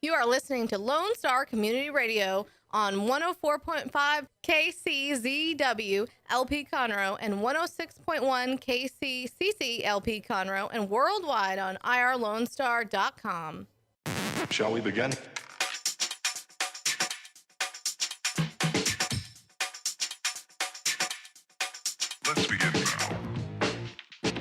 You are listening to Lone Star Community Radio on 104.5 KCZW LP Conroe and 106.1 KCCC LP Conroe and worldwide on irlonestar.com. Shall we begin? Let's begin now.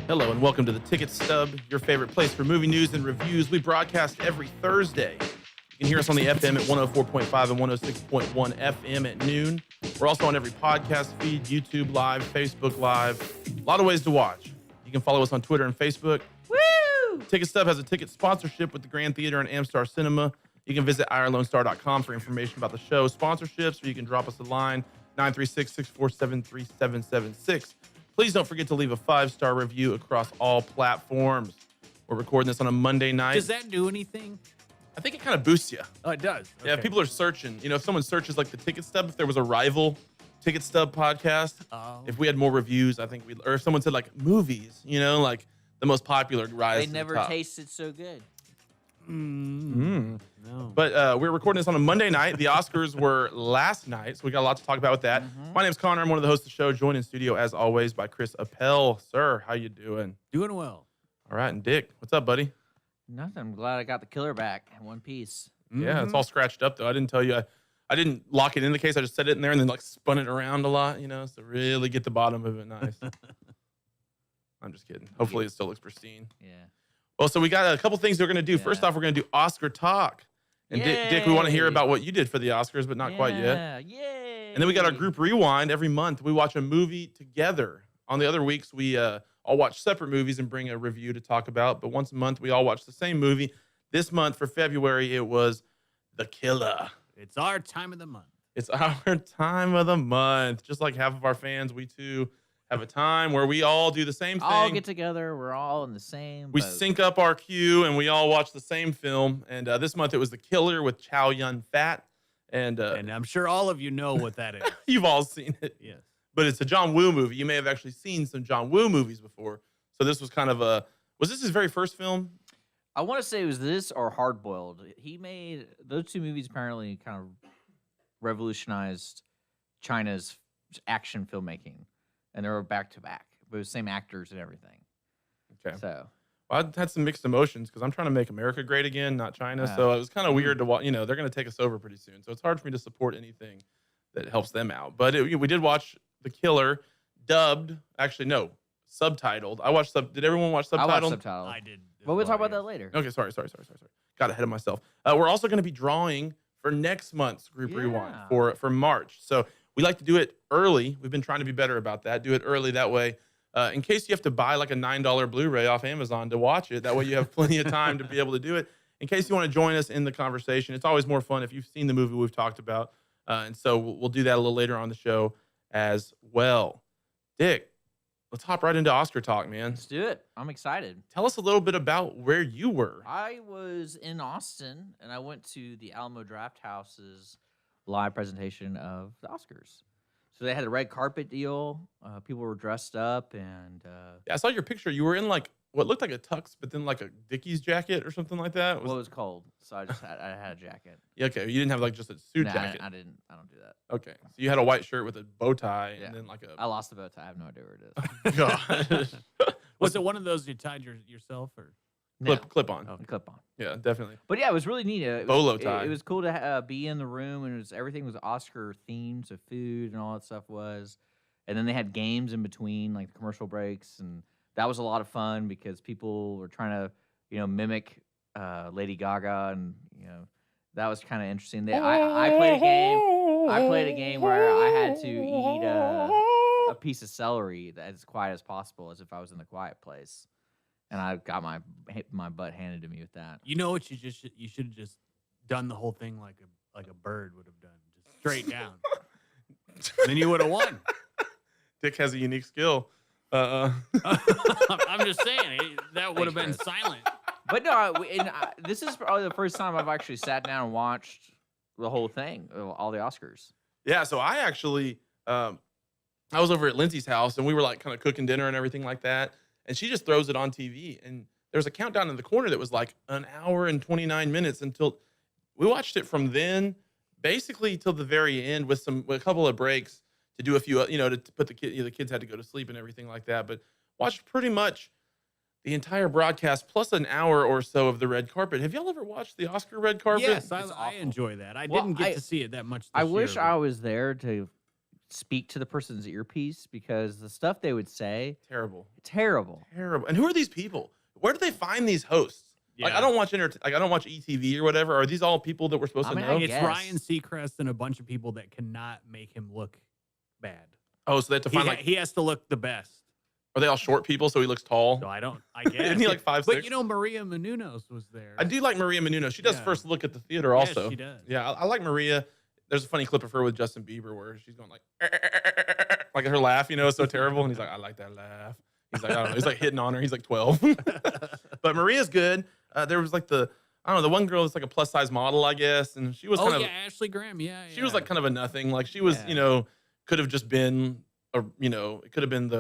Hello and welcome to the Ticket Stub, your favorite place for movie news and reviews. We broadcast every Thursday. You can hear us on the FM at 104.5 and 106.1 FM at noon. We're also on every podcast feed, YouTube Live, Facebook Live. A lot of ways to watch. You can follow us on Twitter and Facebook. Woo! Ticket Stub has a ticket sponsorship with the Grand Theater and Amstar Cinema. You can visit irlonestar.com for information about the show, sponsorships, or you can drop us a line, 936-647-3776. Please don't forget to leave a 5-star review across all platforms. We're recording this on a Monday night. Does that do anything? I think it kind of boosts you. Oh, it does. Yeah, Okay. people are searching. You know, if someone searches like the Ticket Stub, if there was a rival Ticket Stub podcast, if we had more reviews, I think or if someone said like movies, you know, like the most popular rise They to never the top. tasted so good. No. But we're recording this on a Monday night. The Oscars were last night, so we got a lot to talk about with that. My name's Connor. I'm one of the hosts of the show, joined in studio as always by Chris Appel. Sir, how you doing? Doing well. All right, and Dick, what's up, buddy? Nothing. I'm glad I got the killer back in one piece. Yeah, it's all scratched up though. I didn't tell you. I didn't lock it in the case. I just set it in there and then like spun it around a lot, you know, so really get the bottom of it nice. I'm just kidding. Hopefully it still looks pristine. Yeah. Well, so we got a couple things we're going to do. First Yeah. off, we're going to do Oscar talk. And Dick, we want to hear Yay. about what you did for the Oscars, but not quite yet. Yeah. Yay. And then we got our group rewind every month. We watch a movie together. On the other weeks, we all watch separate movies and bring a review to talk about. But once a month, we all watch the same movie. This month for February, it was The Killer. It's our time of the month. It's our time of the month. Just like half of our fans, we too have a time where we all do the same thing. All get together. We're all in the same We boat. sync up our queue and we all watch the same film. And this month it was The Killer with Chow Yun-fat. And And I'm sure all of you know what that is. you've all seen it. Yes. But it's a John Woo movie. You may have actually seen some John Woo movies before. So this was kind of was this his very first film? I want to say it was this or Hard Boiled. He made those two movies apparently kind of revolutionized China's action filmmaking. And they were back to back. But it was same actors and everything. Okay. So Well, I had some mixed emotions because I'm trying to make America great again, not China. So it was kind of weird to watch. You know, they're going to take us over pretty soon. So it's hard for me to support anything that helps them out. But we did watch The Killer dubbed. Actually, no, subtitled. I watched Did everyone watch I watched subtitled? subtitles. I did. But we'll talk about that later. Okay, sorry. Got ahead of myself. We're also going to be drawing for next month's group rewind Yeah. for March. So we like to do it early. We've been trying to be better about that. Do it early that way. In case you have to buy like a $9 Blu-ray off Amazon to watch it, that way you have plenty of time to be able to do it. In case you want to join us in the conversation, it's always more fun if you've seen the movie we've talked about. And so we'll do that a little later on the show as well. Dick, let's hop right into Oscar talk, man. Let's do it. I'm excited. Tell us a little bit about where you were. I was in Austin, and I went to the Alamo Draft House's live presentation of the Oscars. So they had a red carpet deal. People were dressed up, and Yeah, I saw your picture. You were in like what looked like a tux, but then like a Dickies jacket or something like that. well, it was cold, so I had a jacket. Yeah, okay, you didn't have like just a suit Nah, jacket. I didn't. I don't do that. Okay, so you had a white shirt with a bow tie Yeah. and then like a. I lost the bow tie. I have no idea where it is. Gosh. Was it one of those you tied yourself or? No. clip on. Okay. Clip on. Yeah, definitely. But yeah, it was really neat. It was, Bolo it- tie. It was cool to be in the room, and everything was Oscar themed, so food and all that stuff was. And then they had games in between, like the commercial breaks, and that was a lot of fun because people were trying to, mimic Lady Gaga, and that was kind of interesting. I played a game. I played a game where I had to eat a piece of celery as quiet as possible, as if I was in the quiet place. And I got my butt handed to me with that. You know what? You should have just done the whole thing like a bird would have done, just straight down. Then you would have won. Dick has a unique skill. I'm just saying that would have been silent. But no, this is probably the first time I've actually sat down and watched the whole thing, all the Oscars. Yeah, so I actually, I was over at Lindsay's house and we were like kind of cooking dinner and everything like that. And she just throws it on TV. And there's a countdown in the corner that was like an hour and 29 minutes until we watched it from then basically till the very end with a couple of breaks to do a few, to put the kids had to go to sleep and everything like that. But watched pretty much the entire broadcast plus an hour or so of the red carpet. Have y'all ever watched the Oscar red carpet? Yes, I awful. enjoy that. I Well, didn't get to see it that much this I year, wish but- I was there to speak to the person's earpiece because the stuff they would say, Terrible. terrible. Terrible. And who are these people? Where do they find these hosts? Like Yeah. I don't watch I don't watch ETV or whatever. Are these all people that we're supposed I to mean, know? I It's guess. Ryan Seacrest and a bunch of people that cannot make him look bad. Oh, so they have to find He has to look the best. are they all short people so he looks tall? So I guess. Isn't he like 5'6"? But Maria Menounos was there. I do like Maria Menounos. She does Yeah. first look at the theater also. she does. Yeah, I like Maria. There's a funny clip of her with Justin Bieber where she's going like her laugh, is so terrible. And he's like, I like that laugh. He's like, I don't know. He's like hitting on her. He's like 12. But Maria's good. There was like the one girl that's like a plus size model, I guess. And she was Oh, kind yeah, of, Ashley Graham. Yeah. she was like kind of a nothing. Like she was, could have just been it could have been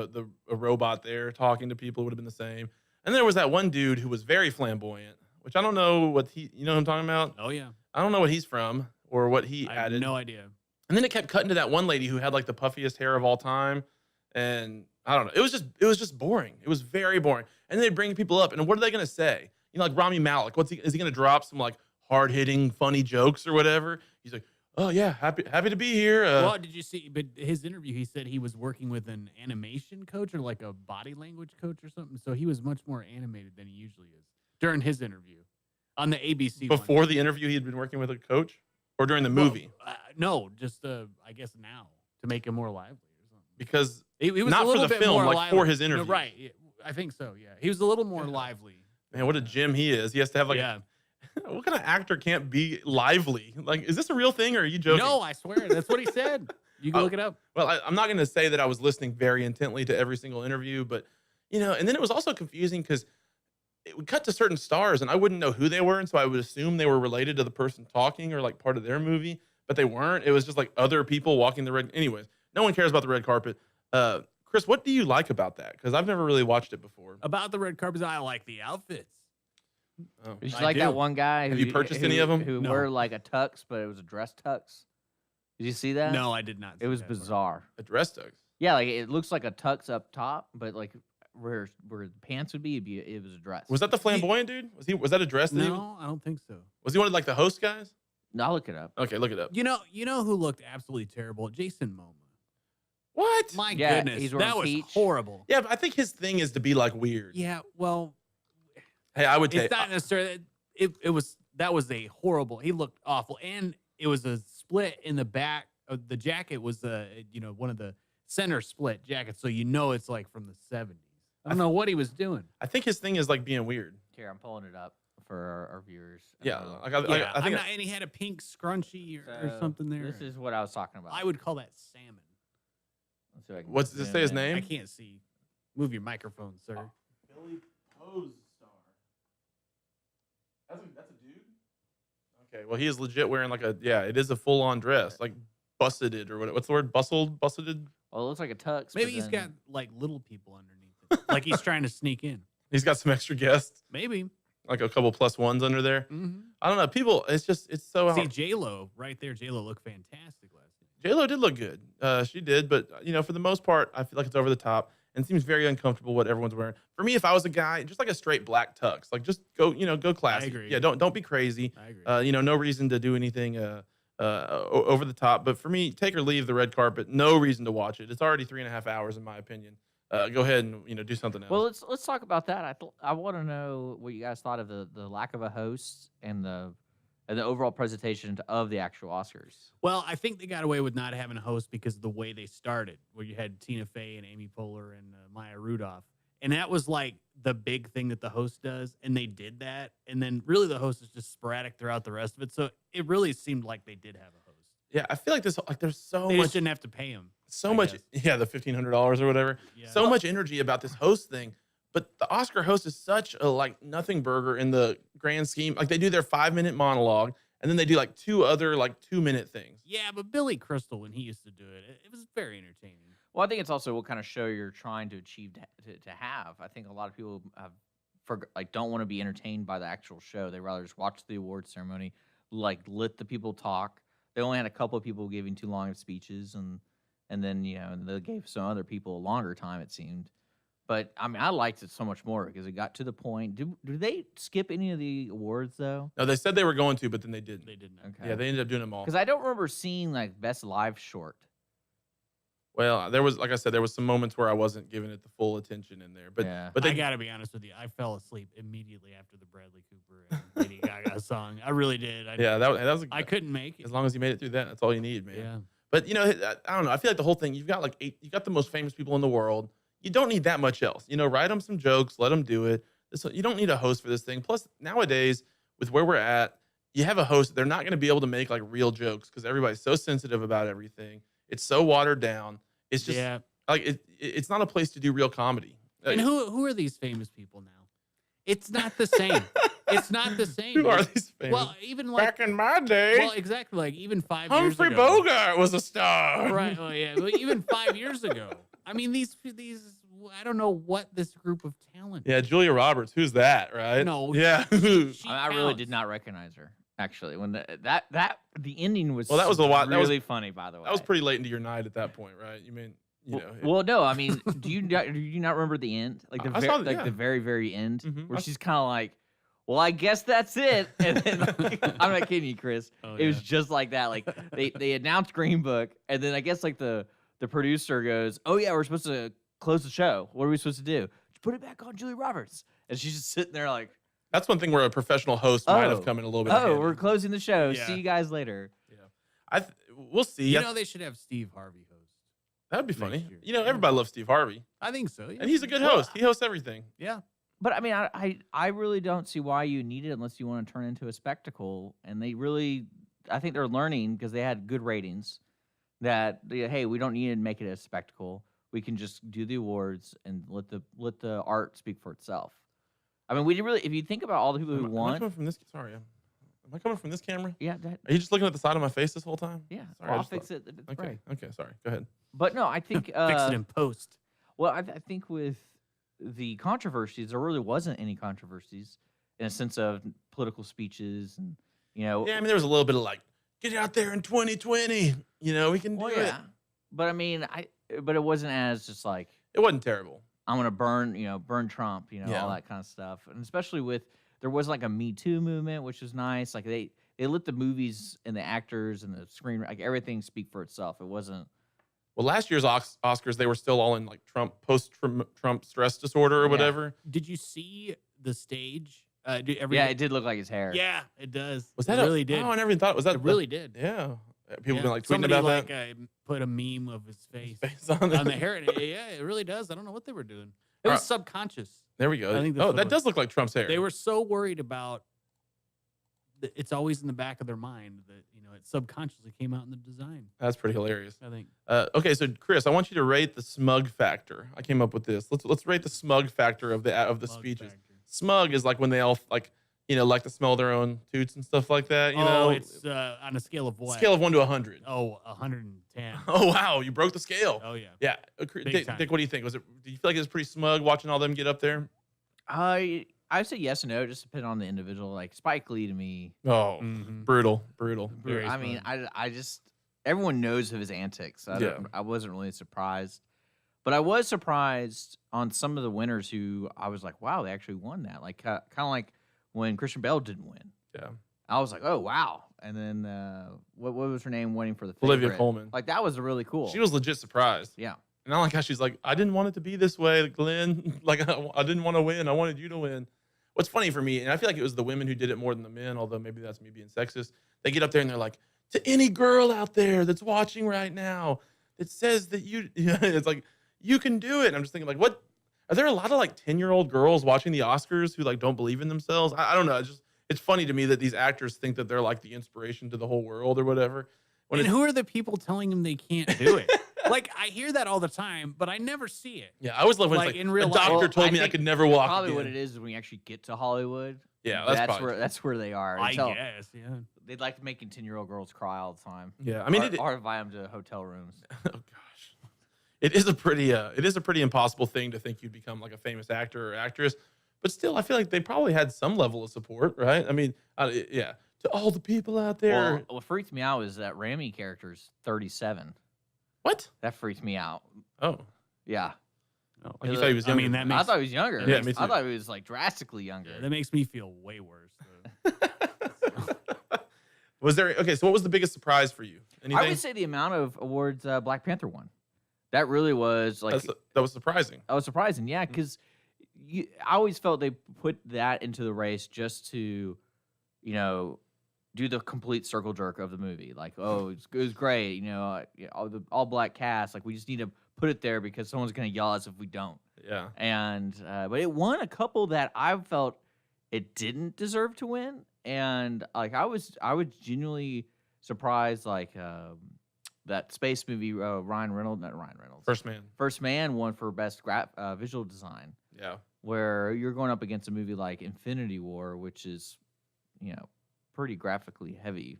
a robot there talking to people. It would have been the same. And there was that one dude who was very flamboyant, which I don't know what what I'm talking about? Oh, yeah. I don't know what he's from or what he I have added. no idea. And then it kept cutting to that one lady who had like the puffiest hair of all time. And I don't know. It was just boring. It was very boring. And they'd bring people up. And what are they going to say? Like Rami Malek. Is he going to drop some like hard hitting, funny jokes or whatever? He's like, oh yeah, happy to be here. Well, did you see? But his interview, he said he was working with an animation coach or like a body language coach or something. So he was much more animated than he usually is during his interview on the ABC. Before the interview, he had been working with a coach or during the movie? No, just I guess now to make him more lively or something. Because He was not a for little the bit film, more like lively. for his No, interview. right. Yeah, I think so. Yeah, he was a little more lively. man, what a gym he is. He has to have like Yeah. what kind of actor can't be lively? Like, is this a real thing or are you joking? No, I swear that's what he said. You can Oh, look it up. Well, I'm not going to say that I was listening very intently to every single interview, but and then it was also confusing because it would cut to certain stars and I wouldn't know who they were, and so I would assume they were related to the person talking or like part of their movie, but they weren't. It was just like other people walking the red. Anyways, no one cares about the red carpet. Chris, what do you like about that? Because I've never really watched it before. About the red carpet, I like the outfits. Oh. Did you I like do. that one guy? Have you purchased any of 'em? Who No. wore like a tux, but it was a dress tux? Did you see that? No, I did not. It see was that part. bizarre. A dress tux. Yeah, like it looks like a tux up top, but like where the pants would be, it was a dress. Was that the flamboyant dude? Was that a dress? That No, I don't think so. was he one of like the host guys? No, I'll look it up. Okay, look it up. You know who looked absolutely terrible? Jason Momoa. What? My Yeah, goodness, he's wearing that was peach. horrible. Yeah, but I think his thing is to be like weird. Yeah, well, Hey, I would take. it's not necessarily. It was that was a horrible. He looked awful, and it was a split in the back. The jacket was one of the center split jackets, so it's like from the 70s. I don't know what he was doing. I think his thing is like being weird. Here, I'm pulling it up for our viewers. Yeah, Uh, like, I think. and he had a pink scrunchie or so something there. This is what I was talking about. I would call that salmon. Let's see if I can What's does it zoom say his in. name? I can't see. Move your microphone, sir. Billy Pose star. That's a dude. Okay, well he is legit wearing like it is a full on dress, like busseted or what's the word? Busseted. Well, it looks like a tux. but Maybe he's got then- like little people underneath it, like he's trying to sneak in. He's got some extra guests, Maybe. like a couple plus ones under there. Mm-hmm. I don't know. People, it's so. See J-Lo right there. J-Lo looked fantastic last night. J-Lo did look good. She did, but for the most part, I feel like it's over the top and it seems very uncomfortable what everyone's wearing. For me, if I was a guy, just like a straight black tux, like just go classy. agree. Yeah, don't be crazy. I agree. No reason to do anything over the top. But for me, take or leave the red carpet. No reason to watch it. It's already 3.5 hours, in my opinion. Go ahead and do something else. Well, let's talk about that. I want to know what you guys thought of the lack of a host and the overall presentation of the actual Oscars. Well, I think they got away with not having a host because of the way they started, where you had Tina Fey and Amy Poehler and Maya Rudolph. And that was like the big thing that the host does. And they did that. And then really the host is just sporadic throughout the rest of it. So it really seemed like they did have a host. yeah, I feel like there's so They much, just didn't have to pay him. so I much. guess. Yeah, the $1,500 or whatever. Yeah. So much energy about this host thing. But the Oscar host is such a like nothing burger in the grand scheme. Like they do their 5-minute monologue and then they do like 2 other like 2-minute things. Yeah, but Billy Crystal, when he used to do it, it was very entertaining. Well, I think it's also what kind of show you're trying to achieve to have. I think a lot of people don't want to be entertained by the actual show. They rather just watch the award ceremony, like let the people talk. They only had a couple of people giving too long of speeches, and then they gave some other people a longer time, it seemed. But I mean, I liked it so much more because it got to the point. Do they skip any of the awards though? No, they said they were going to, but then they didn't. They didn't. Okay. Yeah, they ended up doing them all. Because I don't remember seeing like best live short. Well, there was, like I said, there was some moments where I wasn't giving it the full attention in there. But Yeah. but I they gotta be honest with you. I fell asleep immediately after the Bradley Cooper and Lady Gaga song. I really did. yeah, that was I couldn't make it. as long as you made it through that, that's all you need, man. Yeah. But I don't know. I feel like the whole thing. You've got like you got the most famous people in the world. You don't need that much else. Write them some jokes, let them do it. You don't need a host for this thing. Plus, nowadays, with where we're at, you have a host. They're not going to be able to make like real jokes because everybody's so sensitive about everything. It's so watered down. It's just like it's not a place to do real comedy. And who are these famous people now? It's not the same. It's not the same. Who are these famous? Well, even like back in my day, well, exactly. Like even 5 years Humphrey ago. Bogart was a star. Right. Oh yeah. But even 5 years ago. I mean, these. I don't know what this group of talent. Yeah, Julia Roberts. Who's that? Right? No. Yeah. I really did not recognize her actually when the ending was. Well, that was a while. Really funny, by the way. That was pretty late into your night at that point, right? You mean, Well, no. I mean, do you not remember the end? Like I saw the- the very very end, Mhm. where she's kind of like, "Well, I guess that's it." And then I'm not kidding you, Chris. Oh, It was yeah. just like that. Like they announced Green Book, and then I guess like the producer goes, "Oh yeah, we're supposed to close the show. What are we supposed to do? Just put it back on Julia Roberts." And she's just sitting there like, That's one thing where a professional host might have come in a little bit. "Oh, we're closing the show. Yeah. See you guys later." We'll see. You know, they should have Steve Harvey host. That'd be funny. next year. Everybody loves Steve Harvey, I think so. Yeah. and he's a good Well, host. He hosts everything. Yeah. But I mean, I really don't see why you need it unless you want to turn it into a spectacle. And I think they're learning because they had good ratings that hey, we don't need to make it a spectacle. We can just do the awards and let the art speak for itself. I mean, if you think about all the people who Am I won, coming from this? Sorry, am I coming from this camera? yeah, Are you just looking at the side of my face this whole time? yeah, Sorry, I'll just fix thought- it if it's Okay. right. Okay. Sorry. Go ahead. But no, I think Fix it in post. well, I think with the controversies, there really wasn't any controversies in a sense of political speeches and Yeah, I mean, there was a little bit of like, get out there in 2020. We can do well, it. yeah. But I mean, but it wasn't as just like It wasn't terrible. I'm gonna burn Trump, Yeah. all that kind of stuff, and especially there was like a Me Too movement, which was nice. Like they let the movies and the actors and the screen, like everything, speak for itself. It wasn't. Well, last year's Oscars, they were still all in like post-Trump stress disorder or Yeah. whatever. Did you see the stage? Yeah, it did look like his hair. Yeah, it does. Was that it really did? Oh, I never even thought was that. It really did. Yeah. People Yeah. been like tweeting Somebody, about like, that. put a meme of his face Face on on the it. hair. And yeah, it really does. I don't know what they were doing. It was subconscious. There we go. I think that's Oh, what it that was. does look like Trump's hair. They were so worried about. It's always in the back of their mind that it subconsciously came out in the design. That's pretty hilarious. I think. Okay, so Chris, I want you to rate the smug factor. I came up with this. Let's rate the smug factor of the Smug speeches. factor. Smug is like when they all like to smell their own toots and stuff like that. It's on a scale of what? scale of 1 to 100. Oh, 110. Oh wow, you broke the scale. Oh yeah. Yeah, Big time. Dick, what do you think? Do you feel like it was pretty smug watching all them get up there? I'd say yes and no, just depending on the individual. Like Spike Lee to me, Oh, Mhm. brutal. Very I mean, smug. I just everyone knows of his antics. So Yeah. I wasn't really surprised, but I was surprised on some of the winners who I was like, wow, they actually won that. Like kind of like when Christian Bale didn't win. Yeah. I was like, oh wow. And then what was her name winning for the Olivia favorite? Colman. Like that was really cool. She was legit surprised. yeah. And I like how she's like, I didn't want it to be this way, Glenn. Like, I didn't want to win. I wanted you to win. What's funny for me, and I feel like it was the women who did it more than the men, although maybe that's me being sexist. They get up there and they're like, to any girl out there that's watching right now that says that it's like, you can do it. And I'm just thinking, like, what? Are there a lot of like 10-year-old girls watching the Oscars who like don't believe in themselves? I don't know. It's funny to me that these actors think that they're like the inspiration to the whole world or whatever. When And it's- who are the people telling them they can't do it? Like I hear that all the time, but I never see it. Yeah, I always love when Like, it's like in real a life. doctor Well, told I me I think could never walk Probably again. what it is when you actually get to Hollywood. Yeah, that's where they are. I Until- guess, yeah. They'd like making 10-year-old girls cry all the time. Yeah, I mean, or invite them to hotel rooms. oh gosh, it is a pretty impossible thing to think you'd become like a famous actor or actress. But still, I feel like they probably had some level of support, right? I mean, yeah. To all the people out there. Well, what freaked me out is that Rami character's 37. What? That freaked me out. Oh. Yeah. Like you thought he was I younger. mean, that makes I thought he was younger. Yeah, me too. I thought he was like drastically younger. that makes me feel way worse. Was there okay? So what was the biggest surprise for you? Anything? I would say the amount of awards Black Panther won. That really was like that was surprising. that was surprising. Yeah, because I always felt they put that into the race just to, you know, do the complete circle jerk of the movie. Like, oh, it was great. You know, all black cast. Like, we just need to put it there because someone's gonna yell at us if we don't. Yeah. And but it won a couple that I felt it didn't deserve to win. And like I was genuinely surprised, like that space movie not Ryan Reynolds. First Man won for best visual design. Yeah. Where you're going up against a movie like Infinity War, which is, you know, pretty graphically heavy.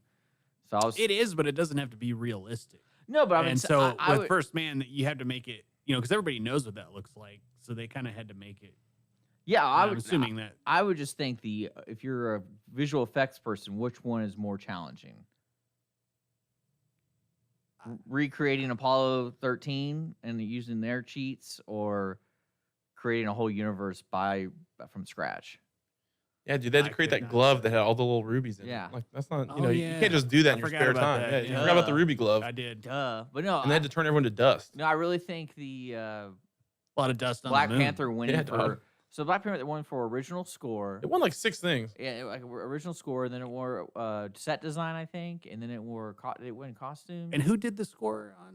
So I was, It is, but it doesn't have to be realistic. no, but I mean, And so I with would- First Man, you have to make it, you know, because everybody knows what that looks like. So they kind of had to make it. yeah, I'm assuming that. I would just think if you're a visual effects person, which one is more challenging? Recreating Apollo 13 and using their cheats, or creating a whole universe from scratch? Yeah, dude, they had to I create could that not glove say. that had all the little rubies in Yeah. it. Like that's not, Oh, you know, you yeah. can't just do that I in your forgot spare about time. that, Yeah, you yeah. forgot about the ruby glove. I did. Duh, but no, And they had to turn everyone to dust. no, I really think the A lot of dust on Black the moon. Panther winning Yeah, for dog. so Black Panther won for original score. It won like 6 things. Yeah, like original score, and then it wore set design, I think, and then it won costume. And who did the score on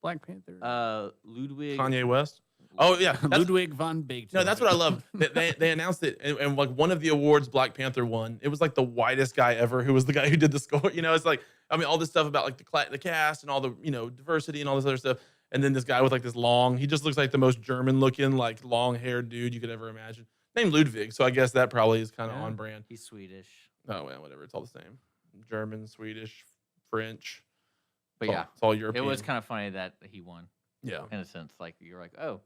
Black Panther? Ludwig. Kanye West. Oh yeah, that's, Ludwig von Beethoven. no, that's what I love. They announced it, and like one of the awards Black Panther won. It was like the whitest guy ever, who was the guy who did the score. You know, it's like, I mean, all this stuff about like the cast and all the, you know, diversity and all this other stuff. And then this guy with like this he just looks like the most German looking, like long haired dude you could ever imagine. Named Ludwig, so I guess that probably is kind of Yeah. on brand. He's Swedish, Oh well, whatever. It's all the same. German, Swedish, French. but It's all- yeah, it's all it European. was kind of funny that he won yeah. in a sense. Like you're like, oh,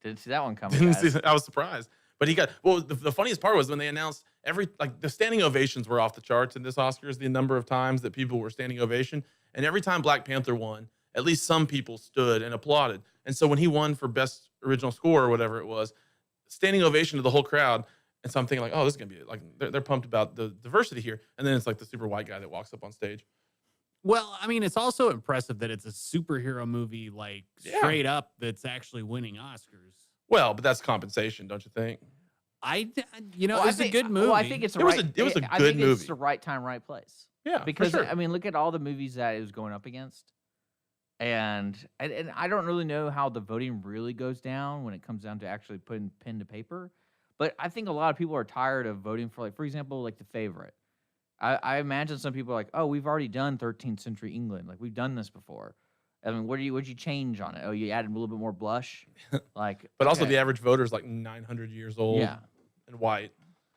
didn't see that one coming. Didn't guys. see that. I was surprised. But he got, well, the funniest part was when they announced the standing ovations were off the charts in this Oscars, the number of times that people were standing ovation. And every time Black Panther won, at least some people stood and applauded. And so when he won for best original score or whatever it was, standing ovation to the whole crowd. And so I'm thinking like, oh, this is going to be like, they're pumped about the diversity here. And then it's like the super white guy that walks up on stage. Well, I mean, it's also impressive that it's a superhero movie, like Yeah. straight up, that's actually winning Oscars. Well, but that's compensation, don't you think? You know, Well, I it's a think- good movie. Well, I think it's the It was right. it was a I good think It's movie. the right time, right place. Yeah, Because for sure. I mean, look at all the movies that it was going up against, and I don't really know how the voting really goes down when it comes down to actually putting pen to paper. But I think a lot of people are tired of voting for, like, for example, like The Favorite. I imagine some people are like, oh, we've already done 13th century England, like we've done this before. I mean, what'd you change on it? Oh, you added a little bit more blush, like. But also okay. the average voter is like 900 years old Yeah. and white.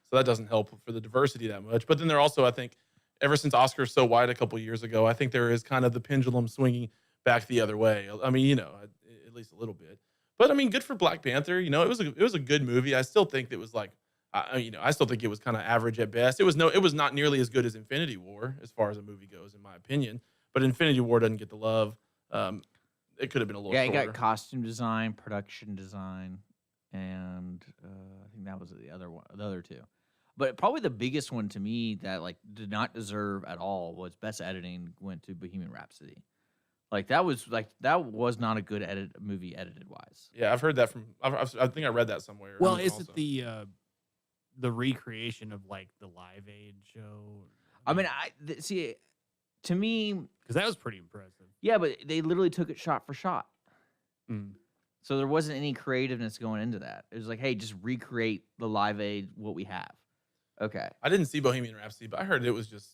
So that doesn't help for the diversity that much. But then they're also, I think, ever since Oscar's so white a couple years ago, I think there is kind of the pendulum swinging back the other way. I mean, you know, at least a little bit. But I mean, good for Black Panther. You know, it was a good movie. I still think it was like, I still think it was kind of average at best. It was not nearly as good as Infinity War as far as a movie goes, in my opinion. But Infinity War doesn't get the love. It could have been a little Yeah, you shorter. got costume design, production design, and I think that was the other two. But probably the biggest one to me that like did not deserve at all was best editing went to Bohemian Rhapsody. Like that was not a good movie edited wise. Yeah, I've heard that from. I think I read that somewhere. Well, also. is it the recreation of like the Live Aid show? I mean, see, to me, because that was pretty impressive. yeah, but they literally took it shot for shot. Mm. So there wasn't any creativeness going into that. It was like, hey, just recreate the Live Aid what we have. Okay. I didn't see Bohemian Rhapsody, but I heard it was just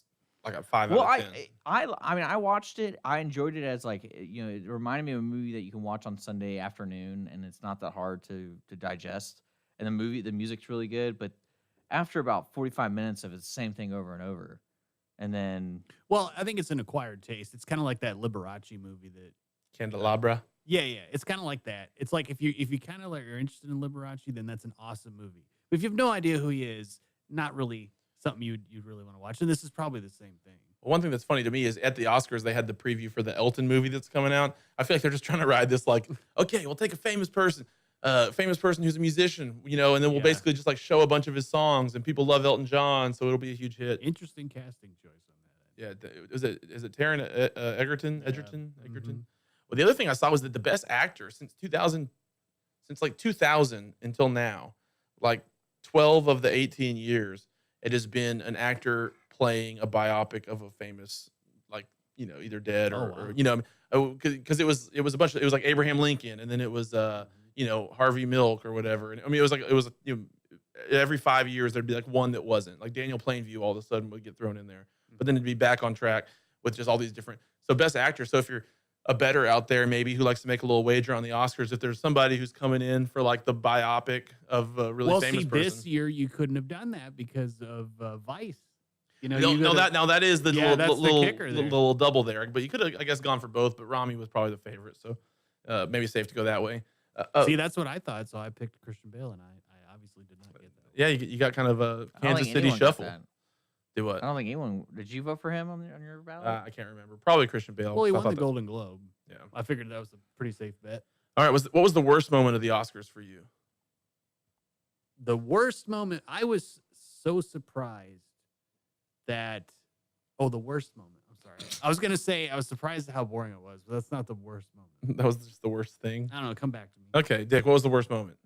like a 5 Well, out of 10. I mean, I watched it. I enjoyed it as like, you know, it reminded me of a movie that you can watch on Sunday afternoon, and it's not that hard to digest. And the music's really good, but after about 45 minutes of it, it's the same thing over and over. And then, Well, I think it's an acquired taste. It's kind of like that Liberace movie that. Candelabra. Yeah, it's kind of like that. It's like if you kind of like are interested in Liberace, then that's an awesome movie. But if you have no idea who he is, not really something you'd really want to watch. And this is probably the same thing. One thing that's funny to me is at the Oscars, they had the preview for the Elton movie that's coming out. I feel like they're just trying to ride this like, okay, we'll take a famous person who's a musician, and then we'll basically just like show a bunch of his songs, and people love Elton John, so it'll be a huge hit. Interesting casting choice on that. Yeah, is it Taron Egerton? Yeah. Egerton? Mhm. Well, the other thing I saw was that the best actor since 2000 until now, like 12 of the 18 years, it has been an actor playing a biopic of a famous, like, either dead or, because it was a bunch of, it was like Abraham Lincoln, and then it was Harvey Milk or whatever. And I mean, it was every 5 years there'd be like one that wasn't, like Daniel Plainview all of a sudden would get thrown in there, but then it'd be back on track with just all these different. So best actor. So if you're a bettor out there maybe who likes to make a little wager on the Oscars, if there's somebody who's coming in for like the biopic of a really famous person. This year you couldn't have done that because of Vice. That is the little double there, but you could have, I guess, gone for both, but Rami was probably the favorite, so maybe safe to go that way. See, that's what I thought, so I picked Christian Bale, and I obviously did not get that. Yeah, you got kind of a Kansas City shuffle. Do what? I don't think anyone. Did you vote for him on your ballot? I can't remember. Probably Christian Bale. Well, he won the Golden Globe. Yeah, I figured that was a pretty safe bet. All right, what was the worst moment of the Oscars for you? The worst moment, I was so surprised that. Oh, the worst moment. I'm sorry. I was gonna say I was surprised at how boring it was, but that's not the worst moment. That was just the worst thing. I don't know. Come back to me. Okay, Dick. What was the worst moment?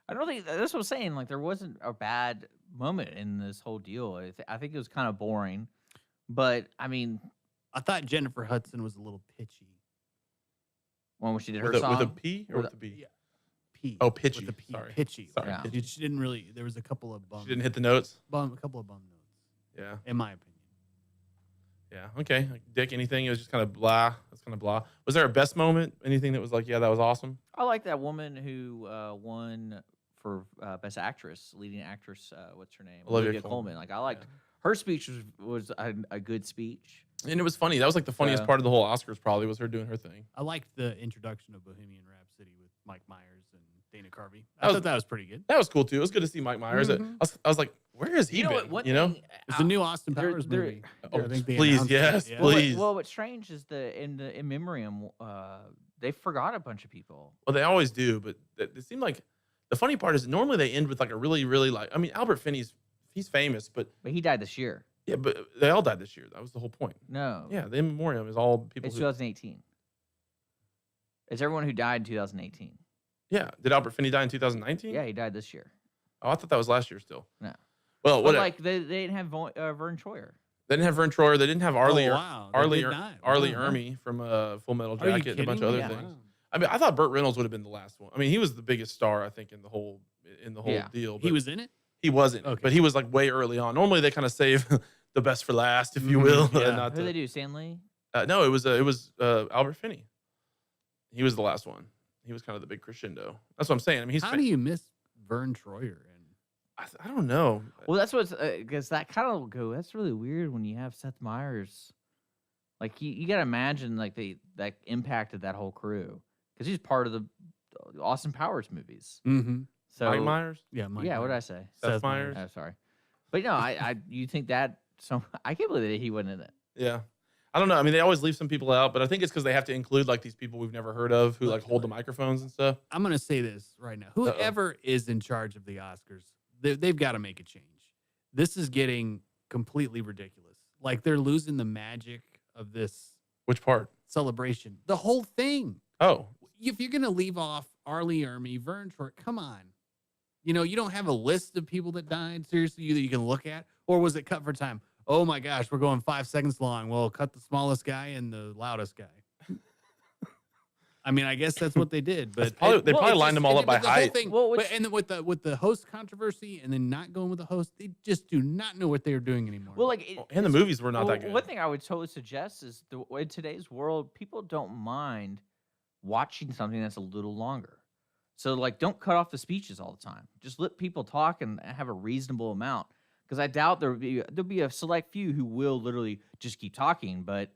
I don't think that's what I'm saying. Like there wasn't a bad moment in this whole deal. I think it was kind of boring, but I mean, I thought Jennifer Hudson was a little pitchy. When she did her with song with a P or with a B? Yeah. P. Oh, pitchy. With the P. Sorry. Pitchy. Sorry. Yeah. Pitchy. She didn't really. There was a couple of bum. She didn't hit the notes. A couple of bum notes. Yeah. In my opinion. Yeah. Okay. Like, Dick, anything? It was just kind of blah. That's kind of blah. Was there a best moment? Anything that was like, yeah, that was awesome? I like that woman who won for best actress, leading actress. What's her name? Olivia Colman. Like I liked her speech was a good speech. And it was funny. That was like the funniest part of the whole Oscars. Probably was her doing her thing. I liked the introduction of Bohemian Rhapsody with Mike Myers and Dana Carvey. I thought that was pretty good. That was cool too. It was good to see Mike Myers. Mhm. I was like, where has he been? It's a new Austin Powers movie. Oh, I think they please, announced yes, it, yeah. please. Well, what's strange is in memoriam, they forgot a bunch of people. Well, they always do, but it seemed like the funny part is normally they end with like a really, really I mean, Albert Finney's he's famous, but But he died this year. yeah, but they all died this year. That was the whole point. No. Yeah, the in memoriam is all people. It's 2018. It's everyone who died in 2018. Yeah, did Albert Finney die in 2019? Yeah, he died this year. Oh, I thought that was last year still. No. Well, But what? like they didn't have Vern Troyer. They didn't have Vern Troyer. They didn't have Arlie. Wow, they Arlie. did not. Arlie Wow. Ermy from Full Metal Are you Jacket and a bunch of kidding other me? things. Wow. I mean, I thought Burt Reynolds would have been the last one. I mean, he was the biggest star, I think, in the whole Yeah. deal. He but was in it? He wasn't, Okay. but he was like way early on. Normally, they kind of save the best for last, if you will. Yeah. not Who did to, they do? Stanley? no, it was Albert Finney. He was the last one. He was kind of the big crescendo. That's what I'm saying. I mean, How do you miss Vern Troyer? I don't know. Well, that's what's because that kind of go. That's really weird when you have Seth Meyers. Like you got to imagine like that impacted that whole crew because he's part of the Austin Powers movies. Mm-hmm. So Mike Myers, Yeah, Mike yeah, what did I Myers. say? Seth Meyers. Oh, sorry, but no, I you think that I can't believe that he wasn't in it. Yeah. I don't know. I mean, they always leave some people out, but I think it's because they have to include like these people we've never heard of who like hold the microphones and stuff. I'm going to say this right now. Whoever is in charge of the Oscars, they've got to make a change. This is getting completely ridiculous. Like they're losing the magic of this Which part? celebration. The whole thing. Oh, If you're going to leave off Arlie Ermy, Vern Troyer, come on. You know, you don't have a list of people that died, seriously, that you can look at? Or was it cut for time? Oh my gosh, we're going 5 seconds long. Well, cut the smallest guy and the loudest guy. I mean, I guess that's what they did, but they probably lined them all up by height. And then with the host controversy, and then not going with the host, they just do not know what they are doing anymore. Well, like And the movies were not that good. One thing I would totally suggest is in today's world, people don't mind watching something that's a little longer. So, like, don't cut off the speeches all the time. Just let people talk and have a reasonable amount. Because I doubt there'll be a select few who will literally just keep talking. But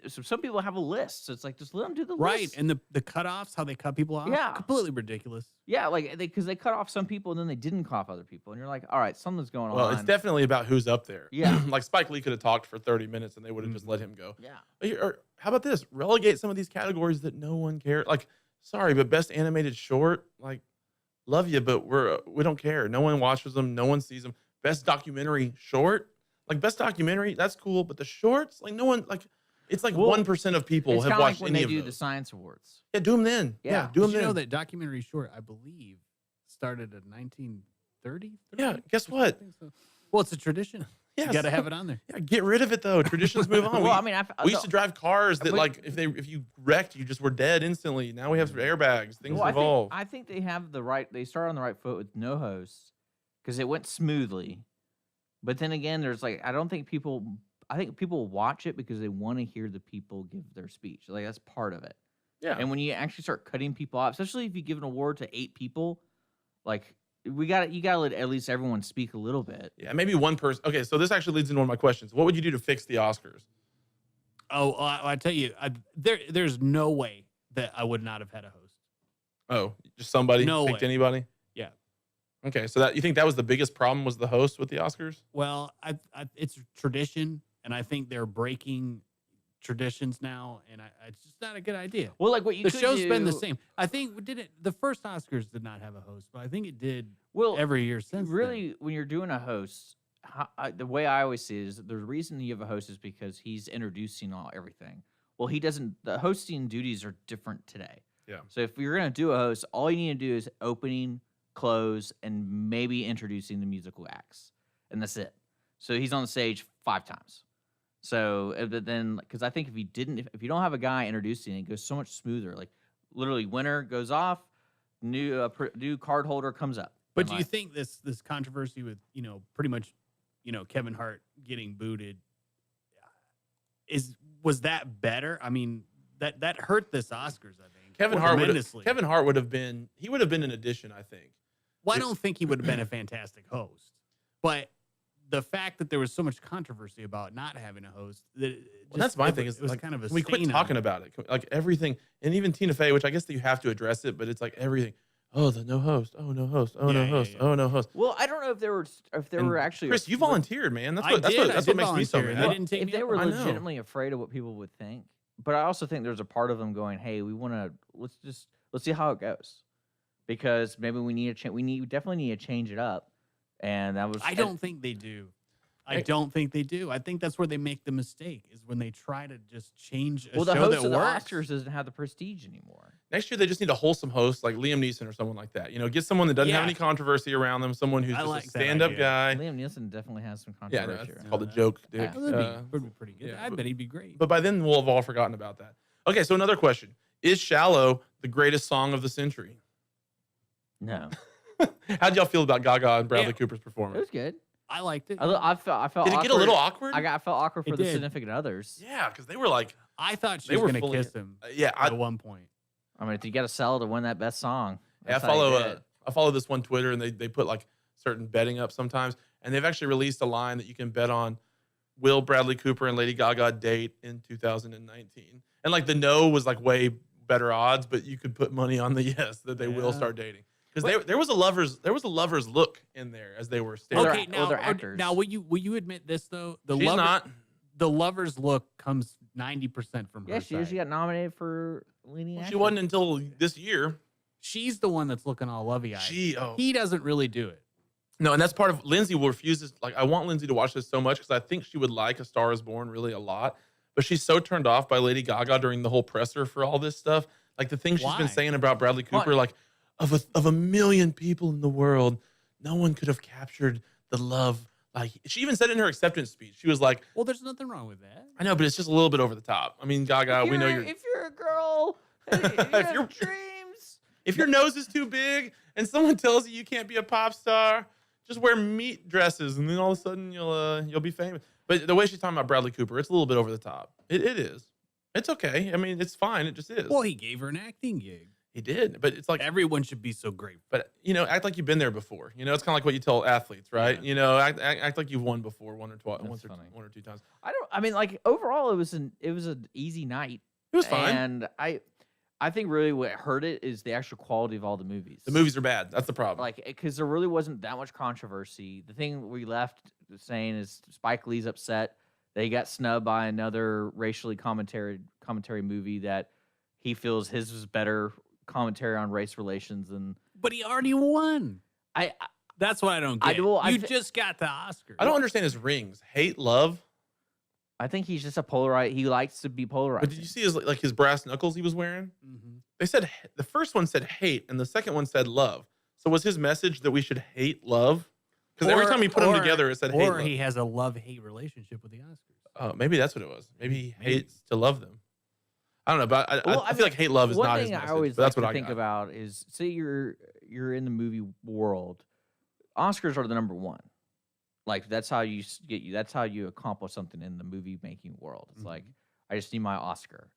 So some people have a list. So it's like, just let them do the Right. list. And the cutoffs, how they cut people off, Yeah. completely ridiculous. Yeah, like because they cut off some people and then they didn't cut off other people, and you're like, all right, something's going Well, on. it's definitely about who's up there. Yeah. Like Spike Lee could have talked for 30 minutes and they would have just let him go. Yeah. Or how about this? Relegate some of these categories that no one cares. Like, sorry, but best animated short, like, love you, but we don't care. No one watches them. No one sees them. Best documentary short, like best documentary, that's cool. But the shorts, like no one, like it's like Well, 1% of people It's have kind of watched like when any they of do those. the science awards. Yeah, do them then. Yeah. do them Did you then. know that documentary short, I believe, started in 1930? Yeah, guess what? Well, it's a tradition. Yes. You got to have it on there. Yeah, get rid of it though. Traditions move on. Well, I mean, we used to drive cars that but- like if you wrecked, you just were dead instantly. Now we have airbags. Things Well, evolve. I think they have the right. They start on the right foot with no hosts because it went smoothly. But then again, there's like I think people watch it because they want to hear the people give their speech. Like that's part of it. Yeah. And when you actually start cutting people off, especially if you give an award to 8 people, like you gotta let at least everyone speak a little bit. Yeah, maybe one person. Okay, so this actually leads into one of my questions. What would you do to fix the Oscars? Oh, I tell you, there's no way that I would not have had a host. Oh, just somebody No picked way. anybody? Yeah. Okay, so that you think that was the biggest problem was the host with the Oscars? Well, it's tradition, and I think they're breaking traditions now, and it's just not a good idea. Well, like what you The could show's been the do- same. I think the first Oscars did not have a host, but I think it did Well, every year since. really, when you're doing a host, the way I always see it is the reason you have a host is because he's introducing everything. Well, he doesn't. The hosting duties are different today. Yeah. So if you're gonna do a host, all you need to do is opening, close, and maybe introducing the musical acts, and that's it. So he's on the stage 5 times. So but then, because I think if you don't have a guy introducing, it goes so much smoother. Like literally, winner goes off, new card holder comes up. But And do you like- think this controversy with pretty much Kevin Hart getting booted was that better? I mean that hurt this Oscars. I think Kevin Hart tremendously. would have been an addition, I think. Well, I don't think he would have been a fantastic host, but the fact that there was so much controversy about not having a host, That's my thing. Is it was like, kind of a can we quit stain on talking it. about it? Like everything, and even Tina Fey, which I guess that you have to address it, but it's like everything. Oh, the no host. Oh, no host. Oh, Yeah, no yeah, host. yeah. Oh, no host. Well, I don't know if there And were actually Chris, you volunteered, man. That's I what did makes me so volunteer, and mad. they didn't take if me they up were on it. I know. legitimately afraid of what people would think. But I also think there's a part of them going, "Hey, we want to let's see how it goes," because maybe we need to we definitely need to change it up. And that was I don't think they do. I don't think they do. I think that's where they make the mistake is when they try to just change a Well, the show host that of the works. Oscars doesn't have the prestige anymore. Next year, they just need a wholesome host like Liam Neeson or someone like that. Get someone that doesn't have Yeah. any controversy around them, someone who's I just like a that stand-up idea. guy. Liam Neeson definitely has some Yeah, controversy. no, it's around called a that. joke, Dick. Yeah. Would be pretty good. yeah, I but- bet he'd be great. But by then, we'll have all forgotten about that. Okay, so another question. Is Shallow the greatest song of the century? No, How'd y'all feel about Gaga and Bradley Yeah. Cooper's it performance? was good. I liked it. I felt. Did it awkward. get a little awkward? I felt awkward It for the did. significant others. Yeah, because they were like, I thought she They was were going to fully- kiss him yeah, at one point. I mean, if you got to sell to win that best song, I that's how you follow do it. I follow this one Twitter, and they put like certain betting up sometimes, and they've actually released a line that you can bet on. Will Bradley Cooper and Lady Gaga date in 2019? And like the no was like way better odds, but you could put money on the yes that they will Yeah. start dating because there was a lovers look in there as they were Well, staring. they're- they're actors. Now will you admit this though? The She's not. the lover's look comes 90% from her Yeah, she side. She got nominated for leading Well, actor. she wasn't until this year. She's the one that's looking all lovey-eyed. Oh. He doesn't really do it. No, and that's part of Lindsay will refuse this. Like, I want Lindsay to watch this so much because I think she would like A Star Is Born really a lot. But she's so turned off by Lady Gaga during the whole presser for all this stuff. Like the things she's been Why? saying about Bradley Cooper, Why? like of a million people in the world, no one could have captured the love. Like she even said in her acceptance speech, she was like, Well, there's nothing wrong with that. I know, but it's just a little bit over the top. I mean, Gaga, we know you're If you're a girl, if you If have you're- dreams. if your nose is too big and someone tells you can't be a pop star, just wear meat dresses and then all of a sudden you'll be famous. But the way she's talking about Bradley Cooper, it's a little bit over the top. It is. It's okay. I mean, it's fine. It just is. Well, he gave her an acting gig. He did, but it's like Everyone should be so grateful. But act like you've been there before. It's kind of like what you tell athletes, right? Yeah. Act like you've won before once or funny. one or two times. I mean, like overall, it was an easy night. It was fine. And I think really what hurt it is the actual quality of all the movies. The movies are bad. That's the problem. Like, because there really wasn't that much controversy. The thing we left saying is Spike Lee's upset that he got snubbed by another racially commentary movie that he feels his was better commentary on race relations than. But he already won. That's what I don't get. You just got the Oscar. I don't understand his rings. Hate, love. I think he's just a polarized. He likes to be polarized. But did you see his brass knuckles he was wearing? Mm-hmm. They said the first one said hate and the second one said love. So was his message that we should hate love? Because every time he put them together, it said hate. Or he has a love-hate relationship with the Oscars. Maybe that's what it was. Maybe he hates to love them. I don't know, but I feel like hate love is not his message. I always but that's like what to think about is say you're in the movie world, Oscars are the number one. Like that's how you that's how you accomplish something in the movie making world. It's like I just need my Oscar.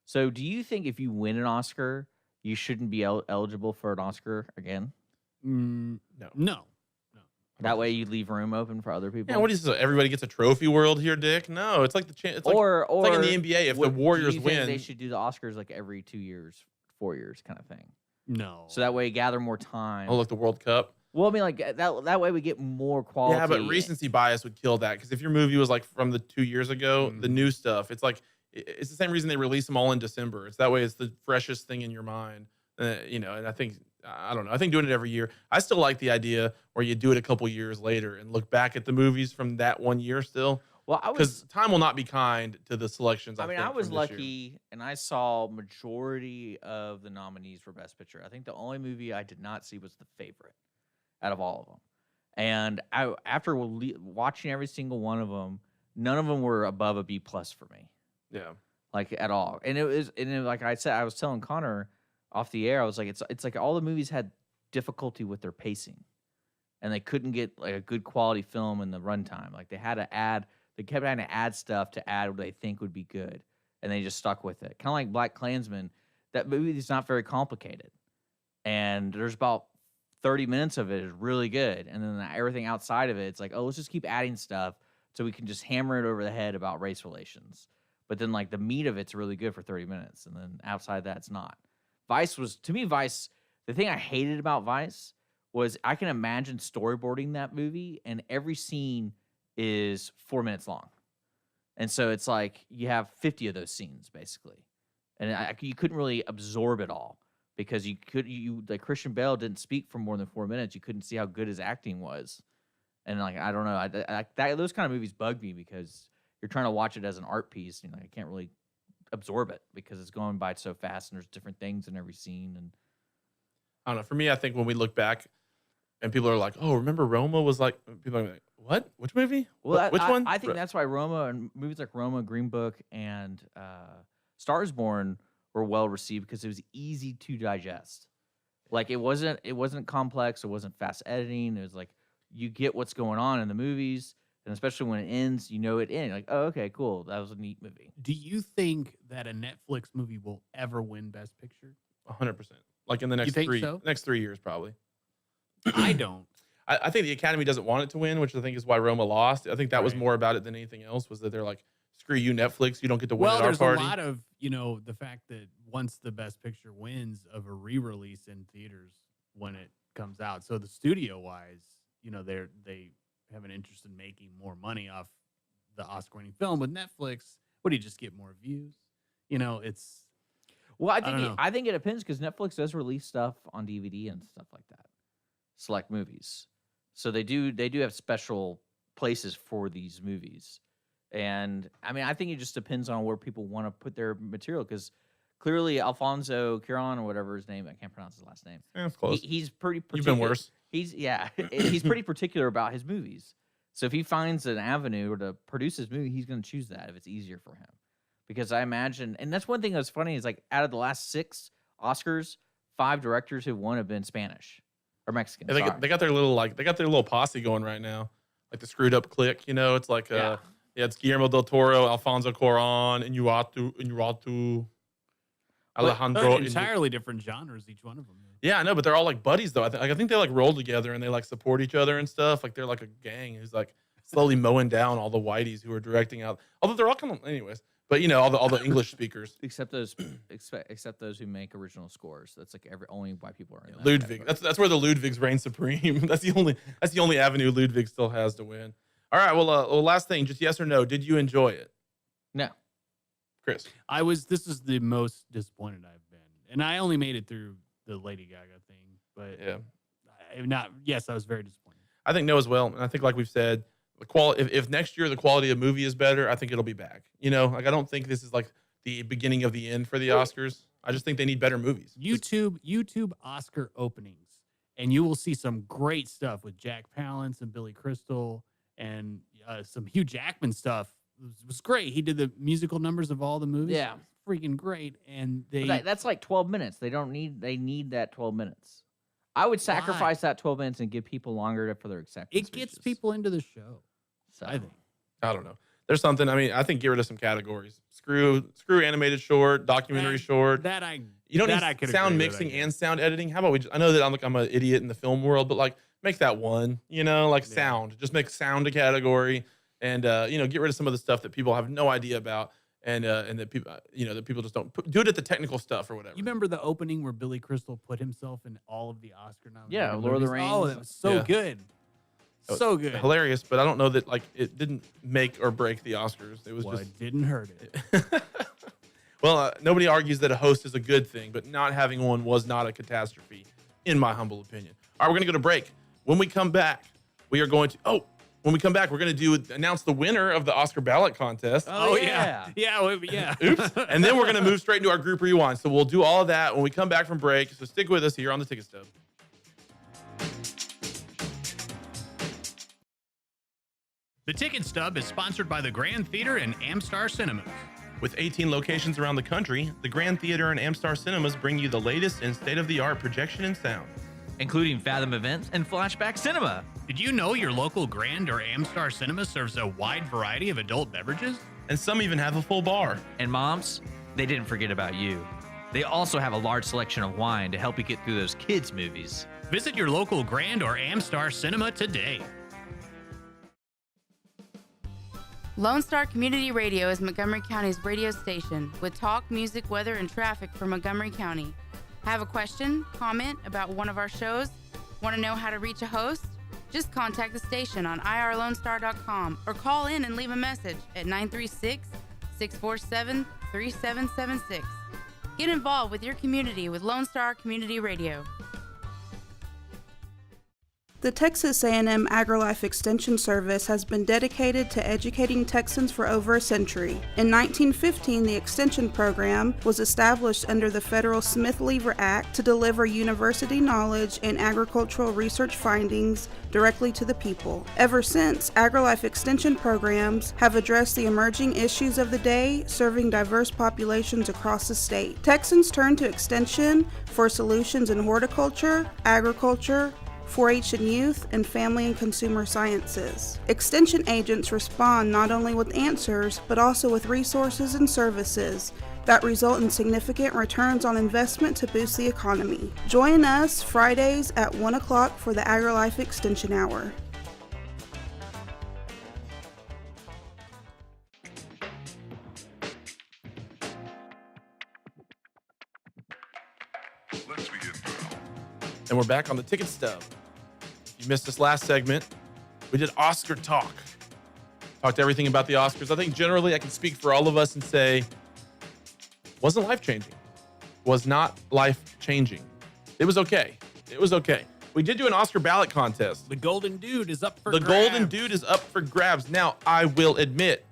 So do you think if you win an Oscar, you shouldn't be eligible for an Oscar again? No. That way you leave room open for other people. Yeah, what is this? Everybody gets a trophy world here, Dick? No, it's like the chance. It's like in the NBA. If the Warriors do you win, think they should do the Oscars like every 2 years, 4 years, kind of thing. No. So that way you gather more time. oh look, the World Cup. Well, I mean, like that way we get more quality. Yeah, but recency bias would kill that because if your movie was like from the 2 years ago, the new stuff, it's like it's the same reason they release them all in December. It's that way it's the freshest thing in your mind. And I think I don't know. I think doing it every year. I still like the idea where you do it a couple years later and look back at the movies from that 1 year still. Well, because time will not be kind to the selections. I mean, I was lucky, and I saw majority of the nominees for Best Picture. I think the only movie I did not see was The Favorite, out of all of them. And after watching every single one of them, none of them were above a B+ for me. Yeah, like at all. And it was like I said, I was telling Connor off the air, I was like, it's like all the movies had difficulty with their pacing, and they couldn't get like a good quality film in the runtime. Like they kept having to add stuff to add what they think would be good, and they just stuck with it. Kind of like Black Klansman. That movie is not very complicated, and there's about 30 minutes of it is really good, and then everything outside of it, it's like, oh, let's just keep adding stuff so we can just hammer it over the head about race relations. But then like the meat of it's really good for 30 minutes, and then outside that, it's not. Vice, the thing I hated about Vice was I can imagine storyboarding that movie, and every scene is 4 minutes long. And so it's like you have 50 of those scenes, basically. And you couldn't really absorb it all because like Christian Bale didn't speak for more than 4 minutes. You couldn't see how good his acting was. And like, I don't know. Those kind of movies bug me because you're trying to watch it as an art piece. And I can't really absorb it because it's going by so fast and there's different things in every scene. And I don't know. For me, I think when we look back and people are like, "Oh, remember Roma was like," people are like, "What? Which movie? Well, which one?" I think that's why Roma and movies like Roma, Green Book, and Stars Born were well received because it was easy to digest. Like it wasn't complex. It wasn't fast editing. It was like you get what's going on in the movies. And especially when it ends, it ends. Like, oh, okay, cool. That was a neat movie. Do you think that a Netflix movie will ever win Best Picture? 100%. Like in the next next 3 years, probably. I don't. I think the Academy doesn't want it to win, which I think is why Roma lost. I think that was more about it than anything else. Was that they're like, screw you, Netflix. You don't get to win at our party. Well, there's a lot of the fact that once the Best Picture wins, of a re-release in theaters when it comes out. So the studio wise, they have an interest in making more money off the Oscar-winning film. With Netflix, what do you just get more views? It's. Well, I think it depends because Netflix does release stuff on DVD and stuff like that, select movies. So they do have special places for these movies, and I mean I think it just depends on where people want to put their material because clearly Alfonso Cuarón or whatever his name, I can't pronounce his last name. Yeah, it's close. He's pretty. You've been worse. He's pretty particular about his movies. So if he finds an avenue to produce his movie, he's going to choose that if it's easier for him. Because I imagine, and that's one thing that's funny is like out of the last 6 Oscars, 5 directors who won have been Spanish or Mexican. Yeah, they got their little posse going right now, like the Screwed Up Clique. It's like it's Guillermo del Toro, Alfonso Cuarón, Iñárritu. Alejandro. entirely different genres, each one of them. Yeah, I know, but they're all like buddies though. I think they like roll together and they like support each other and stuff. Like they're like a gang who's like slowly mowing down all the whiteys who are directing out. Although they're all kind of, anyways. But you know, all the English speakers. Except those who make original scores. That's like only white people are in that Ludwig. category. That's where the Ludwigs reign supreme. That's the only avenue Ludwig still has to win. All right. Well, last thing, just yes or no. Did you enjoy it, No. Chris? This is the most disappointed I've been, and I only made it through the Lady Gaga thing, but Yeah. Yes, I was very disappointed. I think no as well. And I think, like we've said, the quality. If next year the quality of movie is better, I think it'll be back. You know, like I don't think this is like the beginning of the end for the Oscars. I just think they need better movies. YouTube Oscar openings, and you will see some great stuff with Jack Palance and Billy Crystal, and some Hugh Jackman stuff. It was great. He did the musical numbers of all the movies. Yeah. It was freaking great. And That's like 12 minutes. They need that 12 minutes. I would sacrifice that 12 minutes and give people longer for their acceptance. It gets people into the show. So. I think. I don't know. There's something. I mean, I think get rid of some categories. Screw animated short, documentary short. You don't need sound mixing and sound editing. How about we? I know that I'm an idiot in the film world, but like make that one. You know, like sound. Just make sound a category, and get rid of some of the stuff that people have no idea about, and that people just don't do it at the technical stuff or whatever. You remember the opening where Billy Crystal put himself in all of the Oscar nominations? Yeah, Lord of the Rings. Oh, that was so good. So good. Hilarious, but I don't know that like it didn't make or break the Oscars. It was just it didn't hurt it. Well, nobody argues that a host is a good thing, but not having one was not a catastrophe, in my humble opinion. All right, we're gonna go to break. When we come back, we're going to announce the winner of the Oscar ballot contest. Oh yeah. Yeah. Oops. And then we're gonna move straight into our group rewind. So we'll do all of that when we come back from break. So stick with us here on the Ticket Stub. The Ticket Stub is sponsored by the Grand Theater and Amstar Cinemas. With 18 locations around the country, the Grand Theater and Amstar Cinemas bring you the latest in state-of-the-art projection and sound. Including Fathom Events and Flashback Cinema. Did you know your local Grand or Amstar Cinema serves a wide variety of adult beverages? And some even have a full bar. And moms, they didn't forget about you. They also have a large selection of wine to help you get through those kids' movies. Visit your local Grand or Amstar Cinema today. Lone Star Community Radio is Montgomery County's radio station with talk, music, weather, and traffic for Montgomery County. Have a question, comment about one of our shows? Want to know how to reach a host? Just contact the station on irlonestar.com or call in and leave a message at 936-647-3776. Get involved with your community with Lone Star Community Radio. The Texas A&M AgriLife Extension Service has been dedicated to educating Texans for over a century. In 1915, the Extension Program was established under the federal Smith-Lever Act to deliver university knowledge and agricultural research findings directly to the people. Ever since, AgriLife Extension programs have addressed the emerging issues of the day, serving diverse populations across the state. Texans turn to Extension for solutions in horticulture, agriculture, 4-H and youth, and family and consumer sciences. Extension agents respond not only with answers, but also with resources and services that result in significant returns on investment to boost the economy. Join us Fridays at 1 o'clock for the AgriLife Extension Hour. Let's begin now. And we're back on the Ticket Stub. If you missed this last segment, we did Oscar talk. Talked everything about the Oscars. I think generally I can speak for all of us and say, wasn't life-changing. Was not life-changing. It was okay. It was okay. We did do an Oscar ballot contest. The Golden Dude is up for The grabs. Golden Dude is up for grabs. Now, I will admit,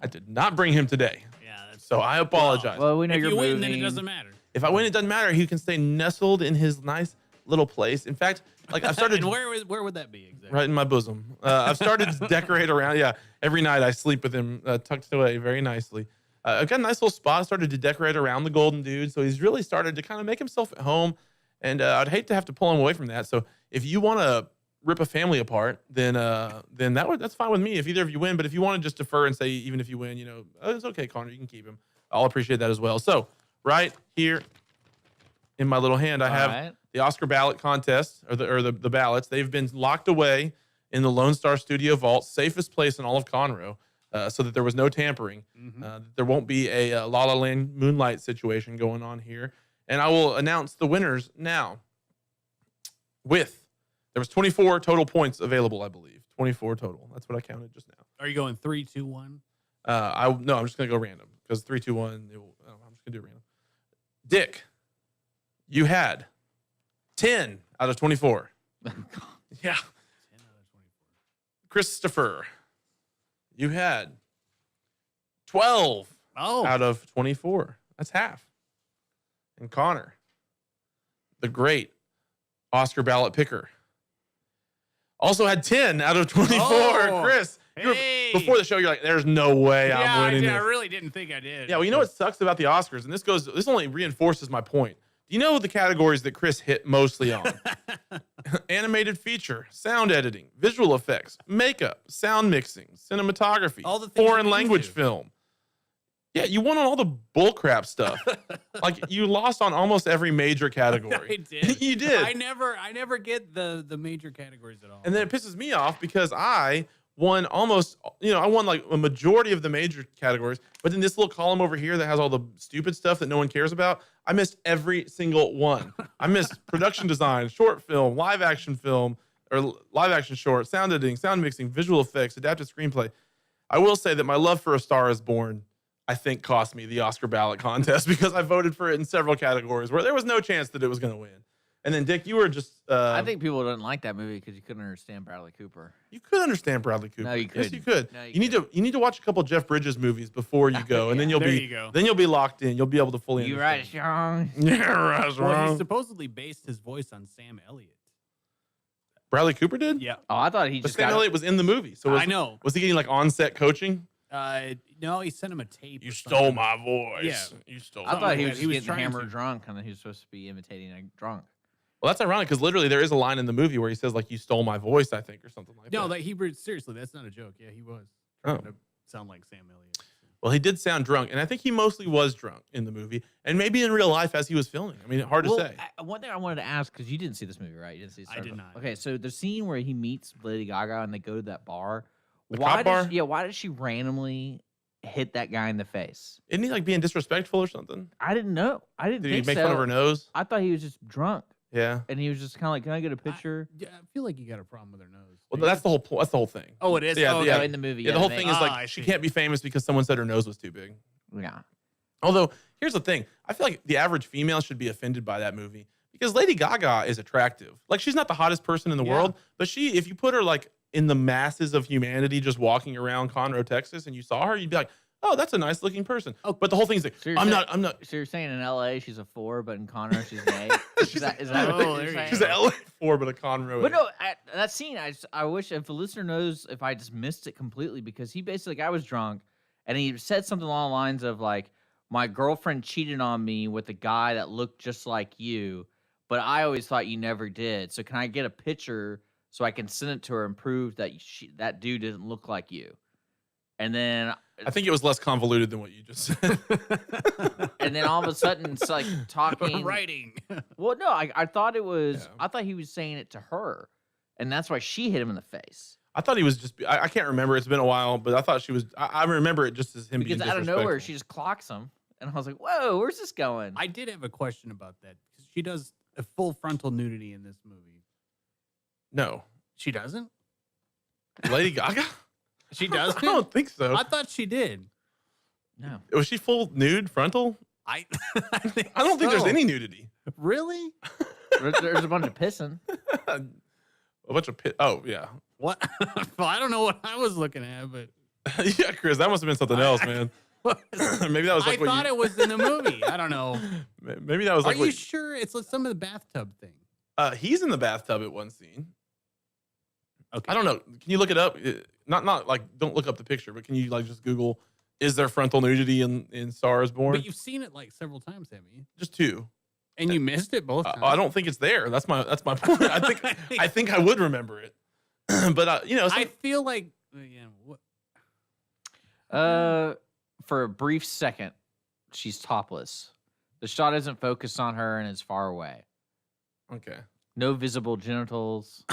I did not bring him today. Yeah, that's So I apologize. Well, we know if you're you win, moving. then it doesn't matter. If I win, it doesn't matter. He can stay nestled in his nice little place. In fact, like I've started And where would that be exactly? right in my bosom. I've started to decorate around. Yeah, every night I sleep with him tucked away very nicely. I've got a nice little spot. I started to decorate around the Golden Dude, so he's really started to kind of make himself at home. And I'd hate to have to pull him away from that. So if you want to rip a family apart, then that's fine with me. If either of you win, but if you want to just defer and say even if you win, oh, it's okay, Connor, you can keep him. I'll appreciate that as well. So right here in my little hand, I All have right. the Oscar ballot contest or the ballots. They've been locked away in the Lone Star Studio vault, safest place in all of Conroe, so that there was no tampering. There won't be a La La Land Moonlight situation going on here. And I will announce the winners now. There was 24 total points available, I believe. 24 total. That's what I counted just now. Are you going 3, 2, 1? I'm just gonna go random because 3, 2, 1. I'm just gonna do random. Dick, you had 10 out of 24. Yeah. 10 out of 24. Christopher, you had 12 out of 24. That's half. And Connor, the great Oscar ballot picker, also had 10 out of 24. Oh, Chris, hey. before the show, you're like, there's no way I'm winning I this. really didn't think I did. Yeah, well, you know what sucks about the Oscars, and this only reinforces my point. Do you know the categories that Chris hit mostly on? Animated feature, sound editing, visual effects, makeup, sound mixing, cinematography, All the things foreign you're language into. film. Yeah, you won on all the bullcrap stuff. Like you lost on almost every major category. I did. You did. I never get the major categories at all. And then it pisses me off because I won I won like a majority of the major categories, but then this little column over here that has all the stupid stuff that no one cares about, I missed every single one. I missed production design, short film, live action short, sound editing, sound mixing, visual effects, adapted screenplay. I will say that my love for A Star Is Born, I think, cost me the Oscar ballot contest because I voted for it in several categories where there was no chance that it was going to win. And then, Dick, you were just... I think people didn't like that movie because you couldn't understand Bradley Cooper. You could understand Bradley Cooper. No, you Yes, couldn't. you could. No, you you need to watch a couple Jeff Bridges movies before you go, and then There you go. then you'll be locked in. You'll be able to fully You understand. right, Sean. Yeah, right, Well, he wrong. supposedly based his voice on Sam Elliott. Bradley Cooper did? Yeah. Oh, I thought he But just Sam got Elliott was in the movie. So I know. Was he getting like on-set coaching? No, he sent him a tape. You or stole something. my voice. Yeah. You stole I my thought he voice. was He just was getting trying hammered to. drunk, and then he was supposed to be imitating a drunk. Well, that's ironic because literally there is a line in the movie where he says like, you stole my voice, I think, or something like No, that. like seriously, that's not a joke. Yeah, he was Oh. trying to sound like Sam Elliott. Well, he did sound drunk, and I think he mostly was drunk in the movie, and maybe in real life as he was filming. I mean, hard to say. One thing I wanted to ask, because you didn't see this movie, right? You didn't see. I did not. Okay, so the scene where he meets Lady Gaga and they go to that bar. The cop bar? Why did she randomly hit that guy in the face? Isn't he like being disrespectful or something? I didn't know. I didn't Did he think make so. fun of her nose? I thought he was just drunk, Yeah. and he was just kind of like, "Can I get a picture?" Yeah, I feel like you got a problem with her nose. Well, that's the whole thing. Oh, it is. Yeah, Oh, yeah. No, in the movie. Yeah, the whole they thing make- is Ah, like I she see. can't be famous because someone said her nose was too big. Yeah. Although, here's the thing. I feel like the average female should be offended by that movie because Lady Gaga is attractive. Like, she's not the hottest person in the Yeah. world, but if you put her like in the masses of humanity just walking around Conroe, Texas, and you saw her, you'd be like, oh, that's a nice looking person. Oh. But the whole thing's like, So you're I'm saying- not. So you're saying in LA she's a 4, but in Conroe she's an 8? Is that Oh, what there you're you saying? She's an LA 4, but a Conroe. But 8. no, that scene, I wish if the listener knows if I just missed it completely, because he basically, the guy was drunk and he said something along the lines of like, my girlfriend cheated on me with a guy that looked just like you, but I always thought you never did. So can I get a picture so I can send it to her and prove that that dude didn't look like you? And then I think it was less convoluted than what you just said. and then all of a sudden it's like talking. Writing. Well, no, I thought it was. Yeah. I thought he was saying it to her, and that's why she hit him in the face. I thought he was just. I can't remember. It's been a while, but I thought she was. I remember it just as him Because being out of nowhere, disrespectful. she just clocks him, and I was like, "Whoa, where's this going?" I did have a question about that because she does a full frontal nudity in this movie. No, She doesn't. Lady Gaga. She I doesn't. don't think so. I thought she did. no, Was she full nude frontal? I I don't think there's so. any nudity. Really. there's a bunch of pissing. A bunch of pit. Oh yeah, What? Well, I don't know what I was looking at, but yeah, Chris. That must have been something else, man. Maybe that was I like what thought you. it was in the movie. I don't know. Maybe that was Are like you what. sure it's like some of the bathtub thing? He's in the bathtub at one scene. Okay. I don't know. Can you look it up? Not like don't look up the picture, but can you like just Google? Is there frontal nudity in Star Is Born? But you've seen it like several times, haven't you? Just two. And you missed it both times. I don't think it's there. That's my point. I think I would remember it, but I feel like yeah. What, For a brief second, she's topless, The shot isn't focused on her and is far away. Okay. No visible genitals.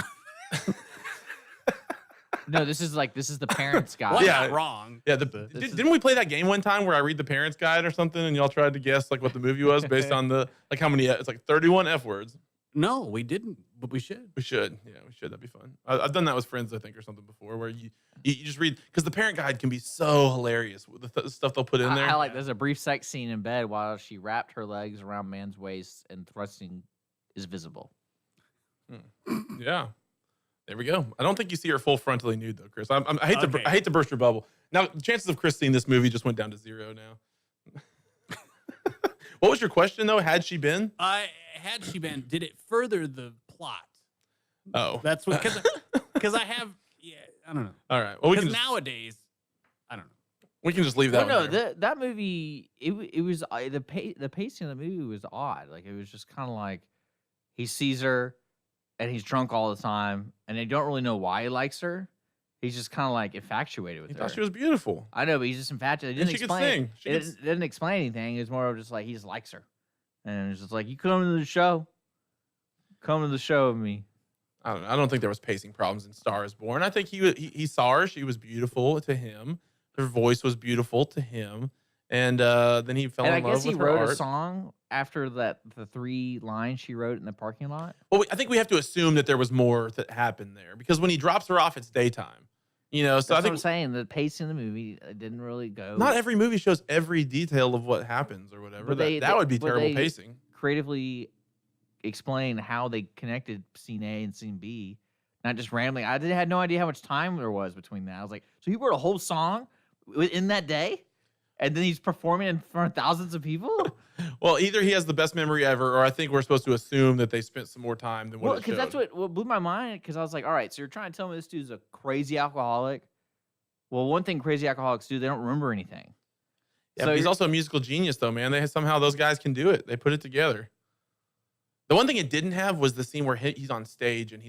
No, this is the parents' guide. Well, Yeah. not wrong. Yeah, is- didn't we play that game one time where I read the parents' guide or something, and y'all tried to guess like what the movie was based on the like how many? It's like 31 F words. No, we didn't, but we should. We should, yeah, we should. That'd be fun. I've done that with friends, I think, or something before, where you just read because the parent guide can be so hilarious with the stuff they'll put in there. I like there's a brief sex scene in bed while she wrapped her legs around man's waist and thrusting is visible. Yeah, there we go. I don't think you see her full frontally nude though, Chris. I hate Okay. I hate to burst your bubble. Now, the chances of Chris seeing this movie just went down to 0 now. What was your question though? Had she been? Had she been, did it further the plot? Oh, That's what because I have I don't know. all right. Well, we Because can just, nowadays, I don't know. we can just leave that. Well, one no, there. that movie it was the pacing of the movie was odd. Like it was just kind of like he sees her and he's drunk all the time, and they don't really know why he likes her. He's just kind of like infatuated with He her. thought she was beautiful. I know, but he's just infatuated. It And didn't she could explain. sing. She It could didn't explain anything. It was more of just like he just likes her, and it's just like you come to the show, come to the show with me. I don't know. I don't think there was pacing problems in Star is Born. I think he saw her. She was beautiful to him. Her voice was beautiful to him. And then he fell And I in love guess he with her wrote art. a song after the 3 lines she wrote in the parking lot. Well, I think we have to assume that there was more that happened there because when he drops her off, it's daytime. You know, so That's I what think I'm saying. The pacing of the movie didn't really go. not every movie shows every detail of what happens or whatever. But they- that would be but terrible they- pacing. creatively explain how they connected scene A and scene B, not just randomly. Had no idea how much time there was between that. I was like, so he wrote a whole song in that day, and then he's performing in front of thousands of people. Well, either he has the best memory ever, or I think we're supposed to assume that they spent some more time than what Well, it because that's showed. what blew my mind. Because I was like, all right, so you're trying to tell me this dude's a crazy alcoholic. Well, one thing crazy alcoholics do, they don't remember anything. Yeah, So but he's you're- also a musical genius, though, man. Somehow those guys can do it. They put it together. The one thing it didn't have was the scene where he's on stage and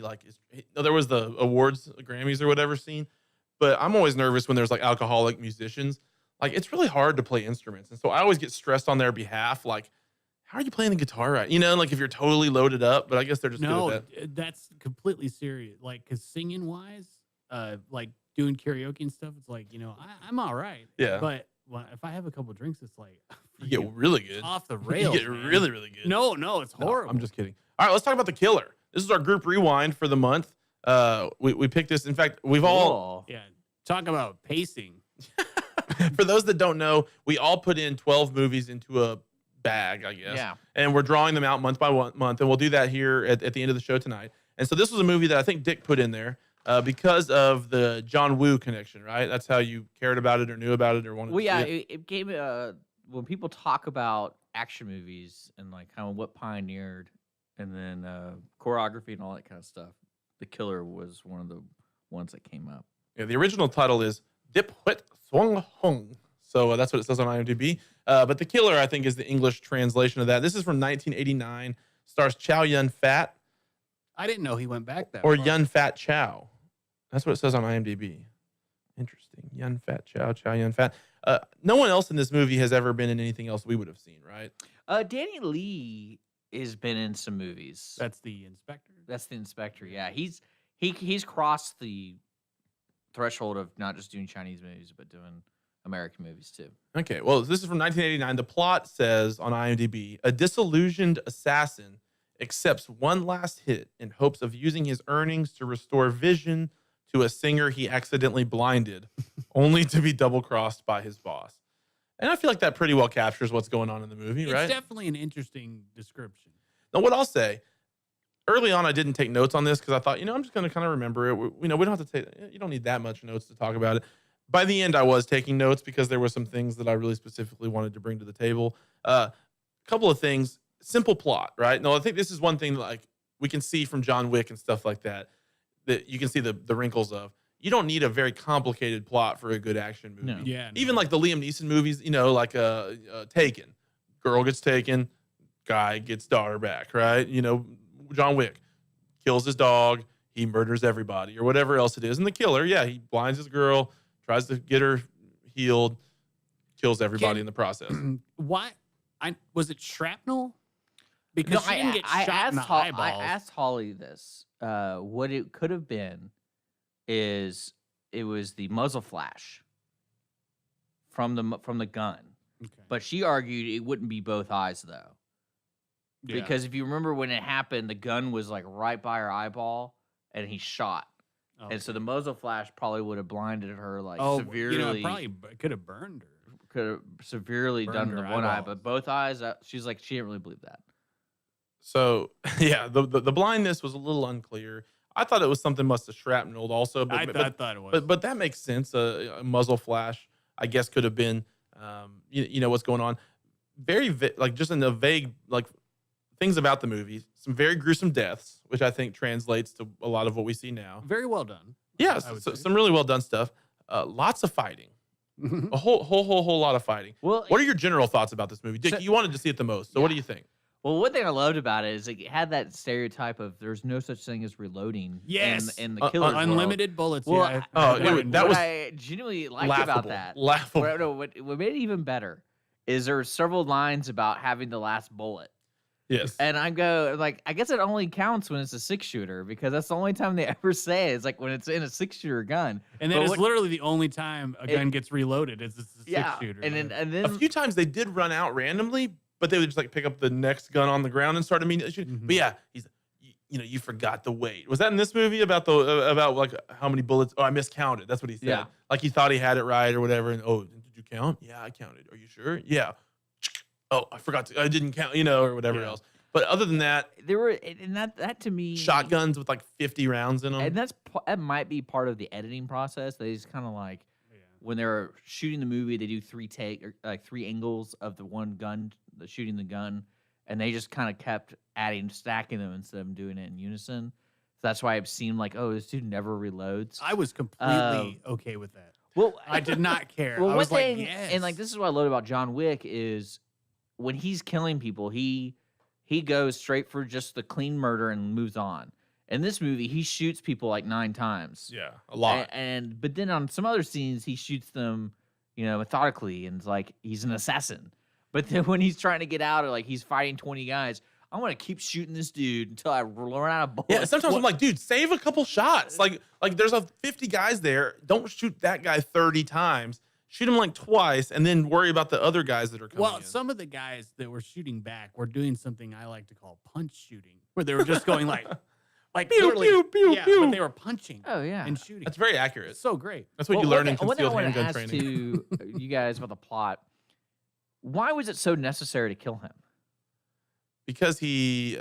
there was the awards, Grammys or whatever scene. But I'm always nervous when there's like alcoholic musicians. Like it's really hard to play instruments, and so I always get stressed on their behalf. Like, how are you playing the guitar right? You know, like if you're totally loaded up. But I guess they're just good No, at that. that's completely serious. Like, because singing wise, like doing karaoke and stuff, it's like, I'm all right. Yeah. But if I have a couple drinks, it's like, You get really good. off the rails. You get man. really, really good. No, it's No, horrible. I'm just kidding. All right, let's talk about The Killer. This is our group rewind for the month. We picked this. In fact, we've all, Cool. Yeah. Talk about pacing. for those that don't know, we all put in 12 movies into a bag, I guess. Yeah. And we're drawing them out month by month, and we'll do that here at the end of the show tonight. And so this was a movie that I think Dick put in there because of the John Woo connection, right? That's how you cared about it or knew about it or wanted Well, to yeah, see it. it gave when people talk about action movies and like kind of what pioneered, and then choreography and all that kind of stuff. The Killer was one of the ones that came up. Yeah, the original title is Dip Huet Swung Hung. So that's what it says on IMDb. But The Killer, I think, is the English translation of that. This is from 1989. Stars Chow Yun Fat I didn't know he went back that or far. Yun Fat Chow. That's what it says on IMDb. Interesting. Yun Fat Chow, Chow Yun Fat. No one else in this movie has ever been in anything else we would have seen, right? Danny Lee has been in some movies. That's the inspector. That's the inspector. Yeah, he's crossed the threshold of not just doing Chinese movies but doing American movies too. Okay, well, this is from 1989. The plot says on IMDb, a disillusioned assassin accepts one last hit in hopes of using his earnings to restore vision to a singer he accidentally blinded, only to be double-crossed by his boss. And I feel like that pretty well captures what's going on in the movie, It's right? definitely an interesting description. Now, what I'll say, early on, I didn't take notes on this because I thought, I'm just going to kind of remember it. We don't have to take, you don't need that much notes to talk about it. By the end, I was taking notes because there were some things that I really specifically wanted to bring to the table. A couple of things, simple plot, right? No, I think this is one thing like we can see from John Wick and stuff like that you can see the wrinkles of. You don't need a very complicated plot for a good action movie. No. Yeah. Even like the Liam Neeson movies, like Taken. Girl gets taken, guy gets daughter back, right? John Wick kills his dog, he murders everybody or whatever else it is. And The Killer, yeah, he blinds his girl, tries to get her healed, kills everybody in the process. Why Was it shrapnel? Because she didn't get shot in the eyeballs. I asked Holly this. What it could have been is it was the muzzle flash from the gun. Okay. But she argued it wouldn't be both eyes though. Yeah. Because if you remember when it happened, the gun was like right by her eyeball and he shot. Okay. And so the muzzle flash probably would have blinded her like severely. You know, it probably could have burned her. Could have severely done Burned the her one eye, eyeballs. but both eyes, she's like, she didn't really believe that. So yeah, the blindness was a little unclear. I thought it was something must have shrapneled also, but I thought it was. but that makes sense. A muzzle flash, I guess, could have been. You know what's going on. Very like just in the vague like things about the movie. Some very gruesome deaths, which I think translates to a lot of what we see now. Very well done. Yeah, I would say. some really well done stuff. Lots of fighting. A whole lot of fighting. Well, What are your general thoughts about this movie, Dick? So- You wanted to see it the most, so what do you think? Well, one thing I loved about it is it had that stereotype of there's no such thing as reloading. Yes. in the killer's world. Unlimited bullets. Well, yeah. Oh, what, dude, that what was I genuinely liked laughable. about that. Laughable. What made it even better is there were several lines about having the last bullet. Yes. And I go, like, I guess it only counts when it's a 6-shooter because that's the only time they ever say it. It's like when it's in a 6-shooter gun. And that But is what- literally the only time a gun gets reloaded. It's a six-shooter. And then A few times they did run out randomly, but they would just like pick up the next gun on the ground and start immediately shooting. Mhm. But yeah, you forgot the weight. Was that in this movie about like how many bullets? Oh, I miscounted. That's what he said. Yeah. Like he thought he had it right or whatever. And did you count? Yeah, I counted. Are you sure? Yeah. Oh, I forgot to. I didn't count. Or whatever Yeah. else. But other than that, there were, and that to me, shotguns with like 50 rounds in them. and that might be part of the editing process. They just kind of like when they're shooting the movie, they do 3 angles of the one gun, shooting the gun, and they just kind of kept stacking them instead of doing it in unison. So that's why it seemed like, oh, this dude never reloads. I was completely okay with that. Well, I did not care. Well, I one was thing, like, yes. and like this is what I love about John Wick is when he's killing people, he goes straight for just the clean murder and moves on. In this movie, he shoots people like 9 times. Yeah, a lot. But then on some other scenes, he shoots them, methodically, and it's like he's an assassin. But then when he's trying to get out, or like he's fighting 20 guys, I'm gonna keep shooting this dude until I run out of bullets. Yeah, sometimes I'm like, dude, save a couple shots. Like there's 50 guys there. Don't shoot that guy 30 times. Shoot him like twice, and then worry about the other guys that are coming. Well, in. some of the guys that were shooting back were doing something I like to call punch shooting, where they were just going like Pew, literally- pew, pew, yeah, pew. but they were punching Oh yeah. and shooting. That's very accurate. It's so great. That's what you learn in one thing I concealed want to handgun ask training. to you guys about the plot. Why was it so necessary to kill him? Because he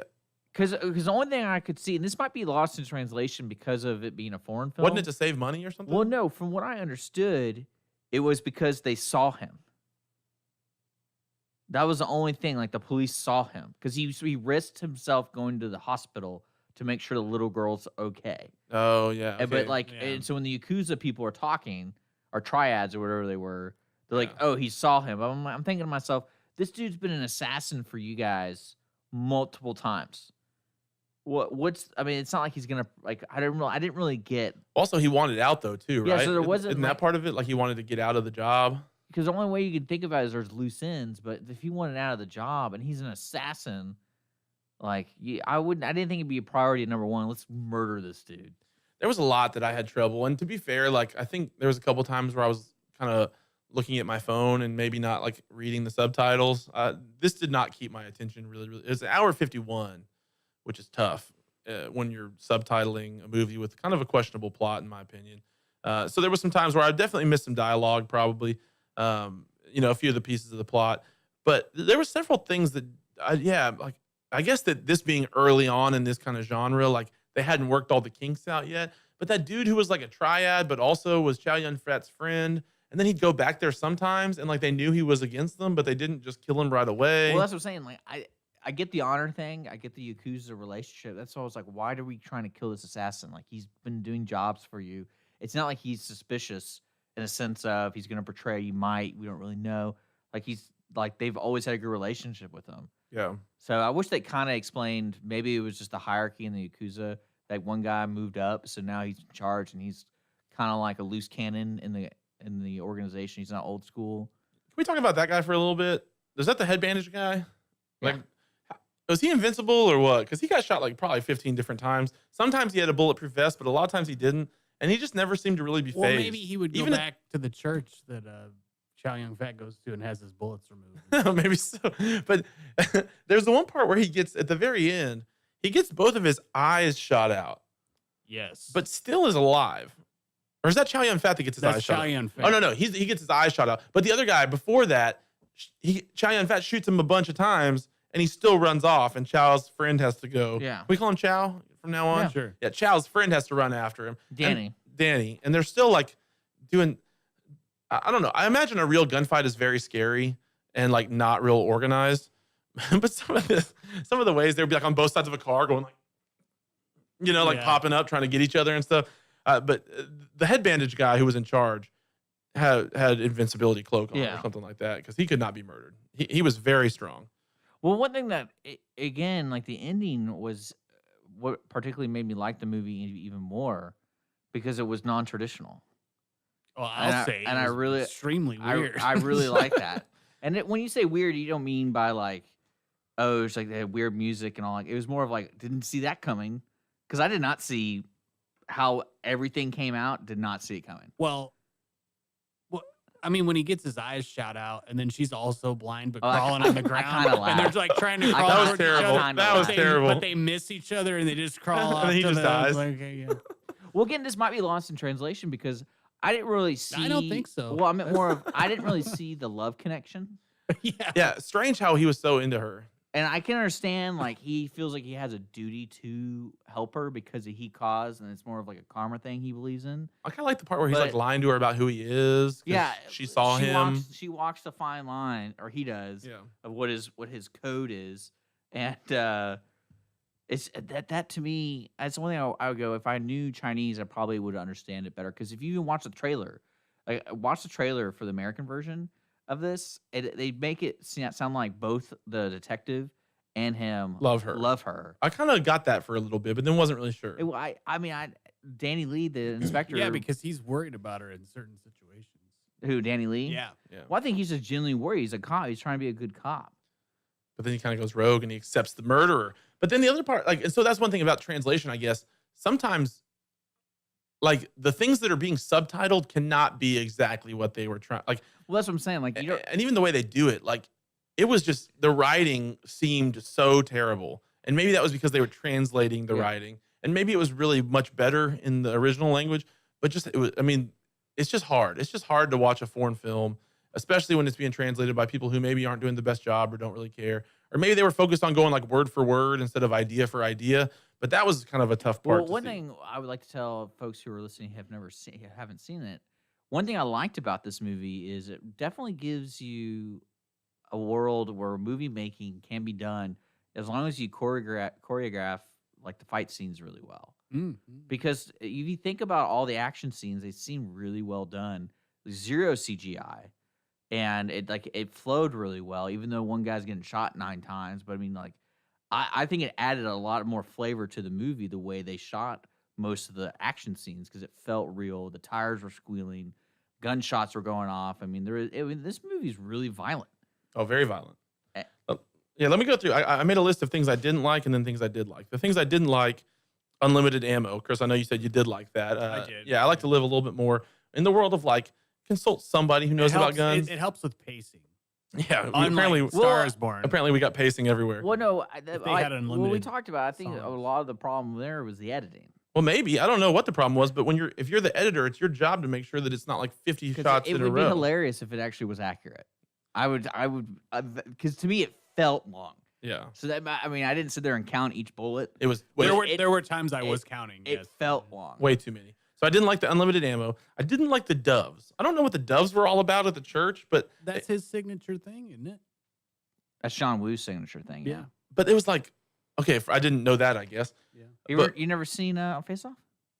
Because the only thing I could see, and this might be lost in translation because of it being a foreign film. wasn't it to save money or something? Well, no. From what I understood, it was because they saw him. That was the only thing. Like the police saw him because he risked himself going to the hospital to make sure the little girl's okay. Oh yeah. And, but okay. like, Yeah. and so when the Yakuza people are talking, or triads or whatever they were, they're like, Yeah. "Oh, he saw him." I'm thinking to myself, this dude's been an assassin for you guys multiple times. What's? I mean, it's not like he's gonna like. I didn't really get, Also, he wanted out though too, right? Yeah, so there wasn't, Isn't like- that part of it? Like he wanted to get out of the job. because the only way you can think about it is there's loose ends. But if he wanted out of the job and he's an assassin, like I didn't think it'd be a priority number one. Let's murder this dude. There was a lot that I had trouble, and to be fair, like I think there was a couple times where I was kind of looking at my phone and maybe not like reading the subtitles. This did not keep my attention really. It's an hour 51, which is tough when you're subtitling a movie with kind of a questionable plot, in my opinion. So there was some times where I definitely missed some dialogue, probably, a few of the pieces of the plot. But there were several things that, I guess that this being early on in this kind of genre, like they hadn't worked all the kinks out yet. But that dude who was like a triad, but also was Chow Yun-Fat's friend, and then he'd go back there sometimes, and like they knew he was against them, but they didn't just kill him right away. Well, that's what I'm saying. Like I get the honor thing. I get the Yakuza relationship. That's why I was like, why are we trying to kill this assassin? Like he's been doing jobs for you. It's not like he's suspicious in a sense of he's going to betray you. We don't really know. Like they've always had a good relationship with him. Yeah. So I wish they kind of explained. Maybe it was just the hierarchy in the Yakuza. Like one guy moved up, so now he's in charge, and he's kind of like a loose cannon in the organization. He's not old school. Can we talk about that guy for a little bit? is that the head bandage guy? Like, Yeah. was he invincible or what? Because he got shot like probably 15 different times. Sometimes he had a bulletproof vest, but a lot of times he didn't. And he just never seemed to really be phased. Well, maybe he would go Even if- back to the church that Chow Yun Fat goes to and has his bullets removed. Maybe so. But there's the one part where he gets, at the very end, he gets both of his eyes shot out, Yes. but still is alive. Or is that Chow Yun Fat that gets his that's eyes shot Chow out? Yun Fat. Oh, no. He gets his eyes shot out. But the other guy before that, Chow Yun Fat shoots him a bunch of times and he still runs off. And Chow's friend has to go. Yeah. We call him Chow from now on? Yeah, sure. Yeah, Chow's friend has to run after him. Danny. And they're still like doing, I don't know. I imagine a real gunfight is very scary and like not real organized. But some of the ways they would be like on both sides of a car going like, like Yeah. popping up, trying to get each other and stuff. But the head bandage guy who was in charge had invincibility cloak on Yeah. or something like that because he could not be murdered. He was very strong. Well, one thing that again, like the ending was what particularly made me like the movie even more because it was non-traditional. Well, And I'll I- say, and it I was really- extremely weird. I really like that. And when you say weird, you don't mean by like, oh, it's like they had weird music and all. Like it was more of like, didn't see that coming because I did not see how everything came out. Did not see it coming. Well, I mean, when he gets his eyes shot out, and then she's also blind but Oh, I- crawling on the I ground, kinda and they're laughed. like trying to I crawl kinda- That was towards each terrible. other, That was but terrible. But they miss each other, and they just crawl And off. then he to just the, dies. like, okay, yeah. Well, again, this might be lost in translation because I didn't really see. I don't think so. Well, I meant more of I didn't really see the love connection. Yeah. Yeah, strange how he was so into her. And I can understand, like, he feels like he has a duty to help her because he caused, and it's more of like a karma thing he believes in. I kind of like the part where he's like But- lying to her about who he is. 'cause Yeah, she saw him. She walks the fine line, or he does, Yeah. of what his code is, and it's that to me. That's the one thing I would go. If I knew Chinese, I probably would understand it better. Because if you even watch the trailer, like watch the trailer for the American version of this, they make it sound like both the detective and him Love her. Love her. I kind of got that for a little bit, but then wasn't really sure. I mean, Danny Lee, the inspector. Yeah, because he's worried about her in certain situations. who Danny Lee? Yeah. Yeah. Well, I think he's just genuinely worried. He's a cop. He's trying to be a good cop. But then he kind of goes rogue and he accepts the murderer. But then the other part, like, and so that's one thing about translation, I guess. Sometimes, like, the things that are being subtitled cannot be exactly what they were trying. Like, Well, that's what I'm saying. Like, you don't. and even the way they do it, like, it was just the writing seemed so terrible. And maybe that was because they were translating the Yeah. writing. And maybe it was really much better in the original language. But just, it was, I mean, it's just hard. It's just hard to watch a foreign film, especially when it's being translated by people who maybe aren't doing the best job or don't really care. Or maybe they were focused on going like word for word instead of idea for idea. But that was kind of a tough part. Well, to one see. thing I would like to tell folks who are listening haven't seen it. One thing I liked about this movie is it definitely gives you a world where movie making can be done as long as you choreograph like the fight scenes really well. Because if you think about all the action scenes, they seem really well done. Zero CGI, and it flowed really well. Even though one guy's getting shot 9 times, but I mean, like, I think it added a lot more flavor to the movie the way they shot most of the action scenes because it felt real. The tires were squealing, gunshots were going off. I mean, this movie is really violent. Oh, very violent. Eh. Yeah, let me go through. I made a list of things I didn't like and then things I did like. The things I didn't like, unlimited ammo. Chris, I know you said you did like that. I did. Yeah, I like to live a little bit more in the world of like consult somebody who knows about guns. It helps with pacing. Yeah, Unlike apparently, Star is Born. apparently we got pacing everywhere. Well, no, they had well, we unlimited talked about. I think a songs. lot of the problem there was the editing. Well, maybe I don't know what the problem was, but if you're the editor, it's your job to make sure that it's not like 50 shots It in a would be row. hilarious if it actually was accurate. I would, because to me it felt long. Yeah, So that I mean, I didn't sit there and count each bullet. it was There were times I was counting. It Yes. felt long. way too many. So I didn't like the unlimited ammo. I didn't like the doves. I don't know what the doves were all about at the church, but That's his signature thing, isn't it? That's Sean Woo's signature thing. Yeah. it was like, okay, I didn't know that. I guess You never seen Face Off?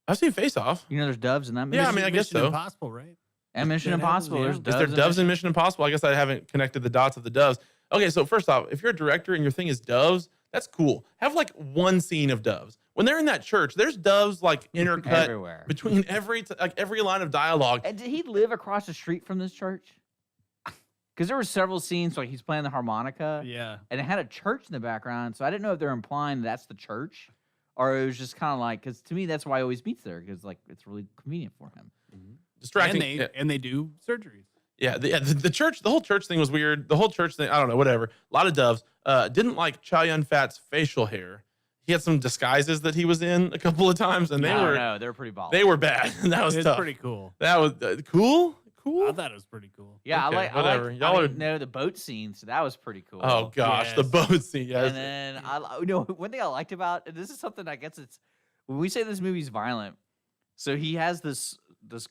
I've seen Face Off. You know, there's doves in that movie. Yeah, I mean, I guess Mission so. Impossible, right? And Mission That happens, Impossible. yeah. There's Is doves. Is there doves in Mission Impossible? I guess I haven't connected the dots of the doves. Okay, so first off, if you're a director and your thing is doves, that's cool. Have like one scene of doves. When they're in that church, there's doves like intercut Everywhere. between every line of dialogue. And did he live across the street from this church? Because there were several scenes like he's playing the harmonica, Yeah. and it had a church in the background, so I didn't know if they're implying that's the church, or it was just kind of like, because to me that's why he always meets there, because like it's really convenient for him. Distracting. And they do surgeries. The church, the whole church thing was weird. The whole church thing, I don't know, whatever. A lot of doves. Didn't like Chow Yun Fat's facial hair. He had some disguises that he was in a couple of times, and they were pretty bald. They were bad. That was It's tough. pretty cool. That was cool. I thought it was pretty cool. Yeah, Okay, I like whatever. Y'all are- the boat scene, so that was pretty cool. Oh gosh, the Yes. boat scene. Yes. And then one thing I liked about, and this is something I guess it's when we say this movie's violent. So he has this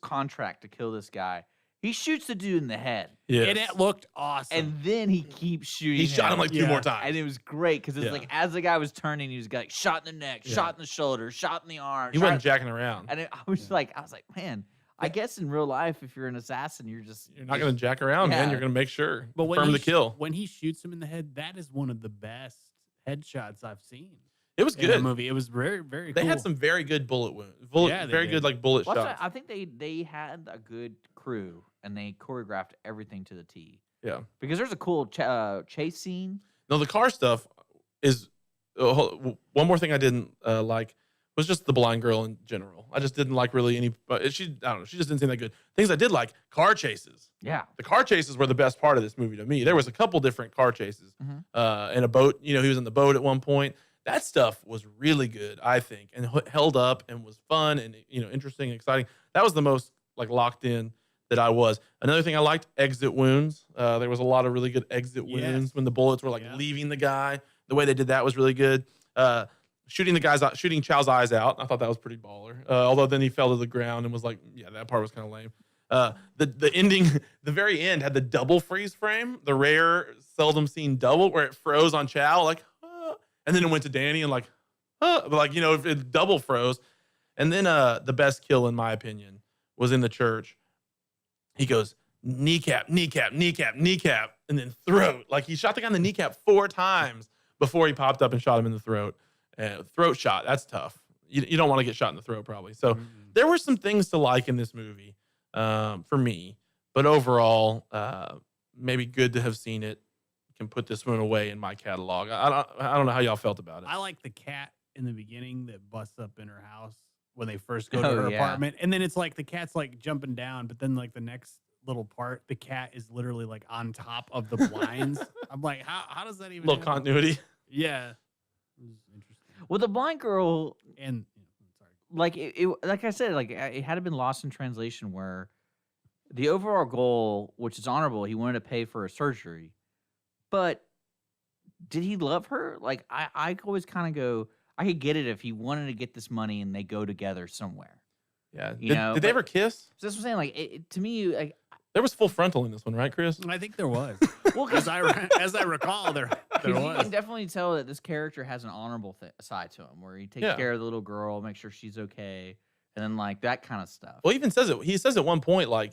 contract to kill this guy. He shoots the dude in the head, Yes. And it looked awesome. and then he keeps shooting. He shot him like 2 Yeah. more times. and it was great because it's Yeah. like as the guy was turning, he was like shot in the neck, Yeah. shot in the shoulder, shot in the arm. He shot- wasn't jacking around. And I was like, man, I guess in real life, if you're an assassin, you're You're not going to jack around, man. Yeah. You're going to make sure. but Confirm the kill. when he shoots him in the head, that is one of the best headshots I've seen It was in the good. movie. It was very, very They cool. had some very good bullet wounds. Yeah, they Very did. good like bullet Well, shots. I think they had a good crew and they choreographed everything to the T. Yeah. Because there's a cool chase scene. No, the car stuff is one more thing I didn't like was just the blind girl in general. I just didn't like really any. But she, I don't know. She just didn't seem that good. Things I did like: car chases. Yeah. The car chases were the best part of this movie to me. There was a couple different car chases in a boat. You know, he was in the boat at one point. That stuff was really good, I think, and held up and was fun and interesting and exciting. That was the most like locked in that I was. Another thing I liked: exit wounds. There was a lot of really good exit wounds when the bullets were like leaving the guy. The way they did that was really good. Shooting Chow's eyes out. I thought that was pretty baller. Although then he fell to the ground and was like, yeah, that part was kind of lame. The ending, the very end had the double freeze frame, the rare, seldom seen double where it froze on Chow, like, and then it went to Danny and like, but like, it double froze. And then the best kill, in my opinion, was in the church. He goes, kneecap, kneecap, kneecap, kneecap, and then throat. Like he shot the guy in the kneecap 4 times before he popped up and shot him in the throat. Throat shot, that's tough. You don't want to get shot in the throat, probably. So there were some things to like in this movie for me, but overall, maybe good to have seen it. Can put this one away in my catalog. I don't know how y'all felt about it. I like the cat in the beginning that busts up in her house when they first go to Oh, her yeah. apartment, and then it's like the cat's like jumping down, but then like the next little part, the cat is literally like on top of the blinds. I'm like, how does that even? Little happen? continuity. Yeah, it was interesting. Well, the blind girl, And sorry, like like I said, like it had been lost in translation where the overall goal, which is honorable, he wanted to pay for a surgery, but did he love her? Like I always kind of go, I could get it if he wanted to get this money and they go together somewhere. Yeah. You know, Did they but- ever kiss? So that's what I'm saying. Like to me, like, There was full frontal in this one, right, Chris? I think there was. well, as I recall, there you was. can definitely tell that this character has an honorable side to him, where he takes Yeah. care of the little girl, make sure she's okay, and then like that kind of stuff. Well, he even says it. He says at one point, like,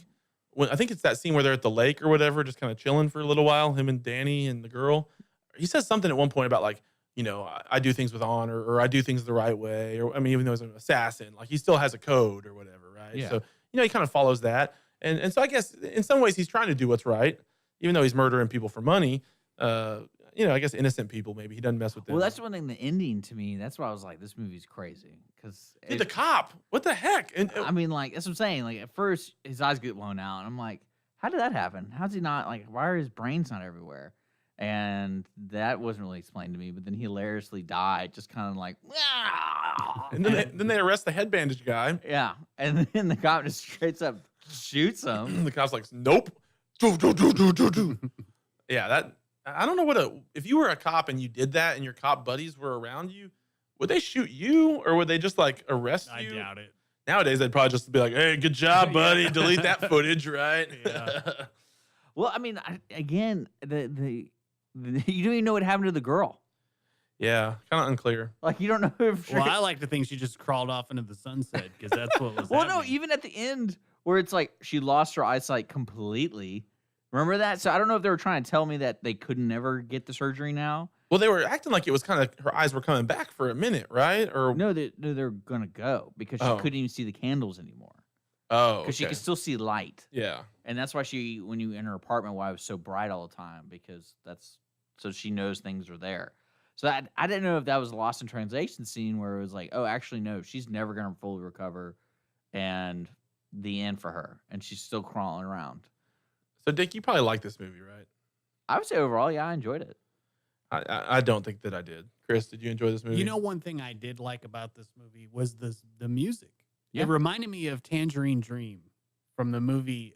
when I think it's that scene where they're at the lake or whatever, just kind of chilling for a little while, him and Danny and the girl. He says something at one point about like, I do things with honor, or I do things the right way, or I mean, even though he's an assassin, like he still has a code or whatever, right? Yeah. So he kind of follows that, and so I guess in some ways he's trying to do what's right, even though he's murdering people for money. I guess innocent people. Maybe he doesn't mess with them. Well, that's one thing. The ending to me, that's why I was like, this movie's crazy because Dude, the cop. What the heck? And I mean, like that's what I'm saying. Like at first, his eyes get blown out, and I'm like, how did that happen? How's he not like? Why are his brains not everywhere? And that wasn't really explained to me. But then he hilariously died, just kind of like, and then they arrest the head bandage guy. yeah. And then the cop just straight up shoots him. The cop's like, nope. Do. Yeah, that I don't know if you were a cop and you did that and your cop buddies were around you, would they shoot you or would they just like arrest I you? doubt it. Nowadays they'd probably just be like, hey, good job, buddy. Delete that footage, right? Yeah. Well, I mean, again, the you don't even know what happened to the girl. Yeah, kind of unclear. Like you don't know if. Well, I like to think she just crawled off into the sunset because that's what was. Well, no, happening. even at the end where it's like she lost her eyesight completely. Remember that? So I don't know if they were trying to tell me that they could never get the surgery now. Well, they were acting like it was kind of her eyes were coming back for a minute, right? Or No, they're gonna go because she Oh. couldn't even see the candles anymore. Oh, because she okay. could still see light. Yeah. And that's why when you in her apartment, why it was so bright all the time, because so she knows things are there. So I didn't know if that was a lost in translation scene where it was like, oh, actually, no, she's never going to fully recover, and the end for her, and she's still crawling around. So, Dick, you probably like this movie, right? I would say overall, yeah, I enjoyed it. I don't think that I did. Chris, did you enjoy this movie? You know, one thing I did like about this movie was the music. Yeah. It reminded me of Tangerine Dream from the movie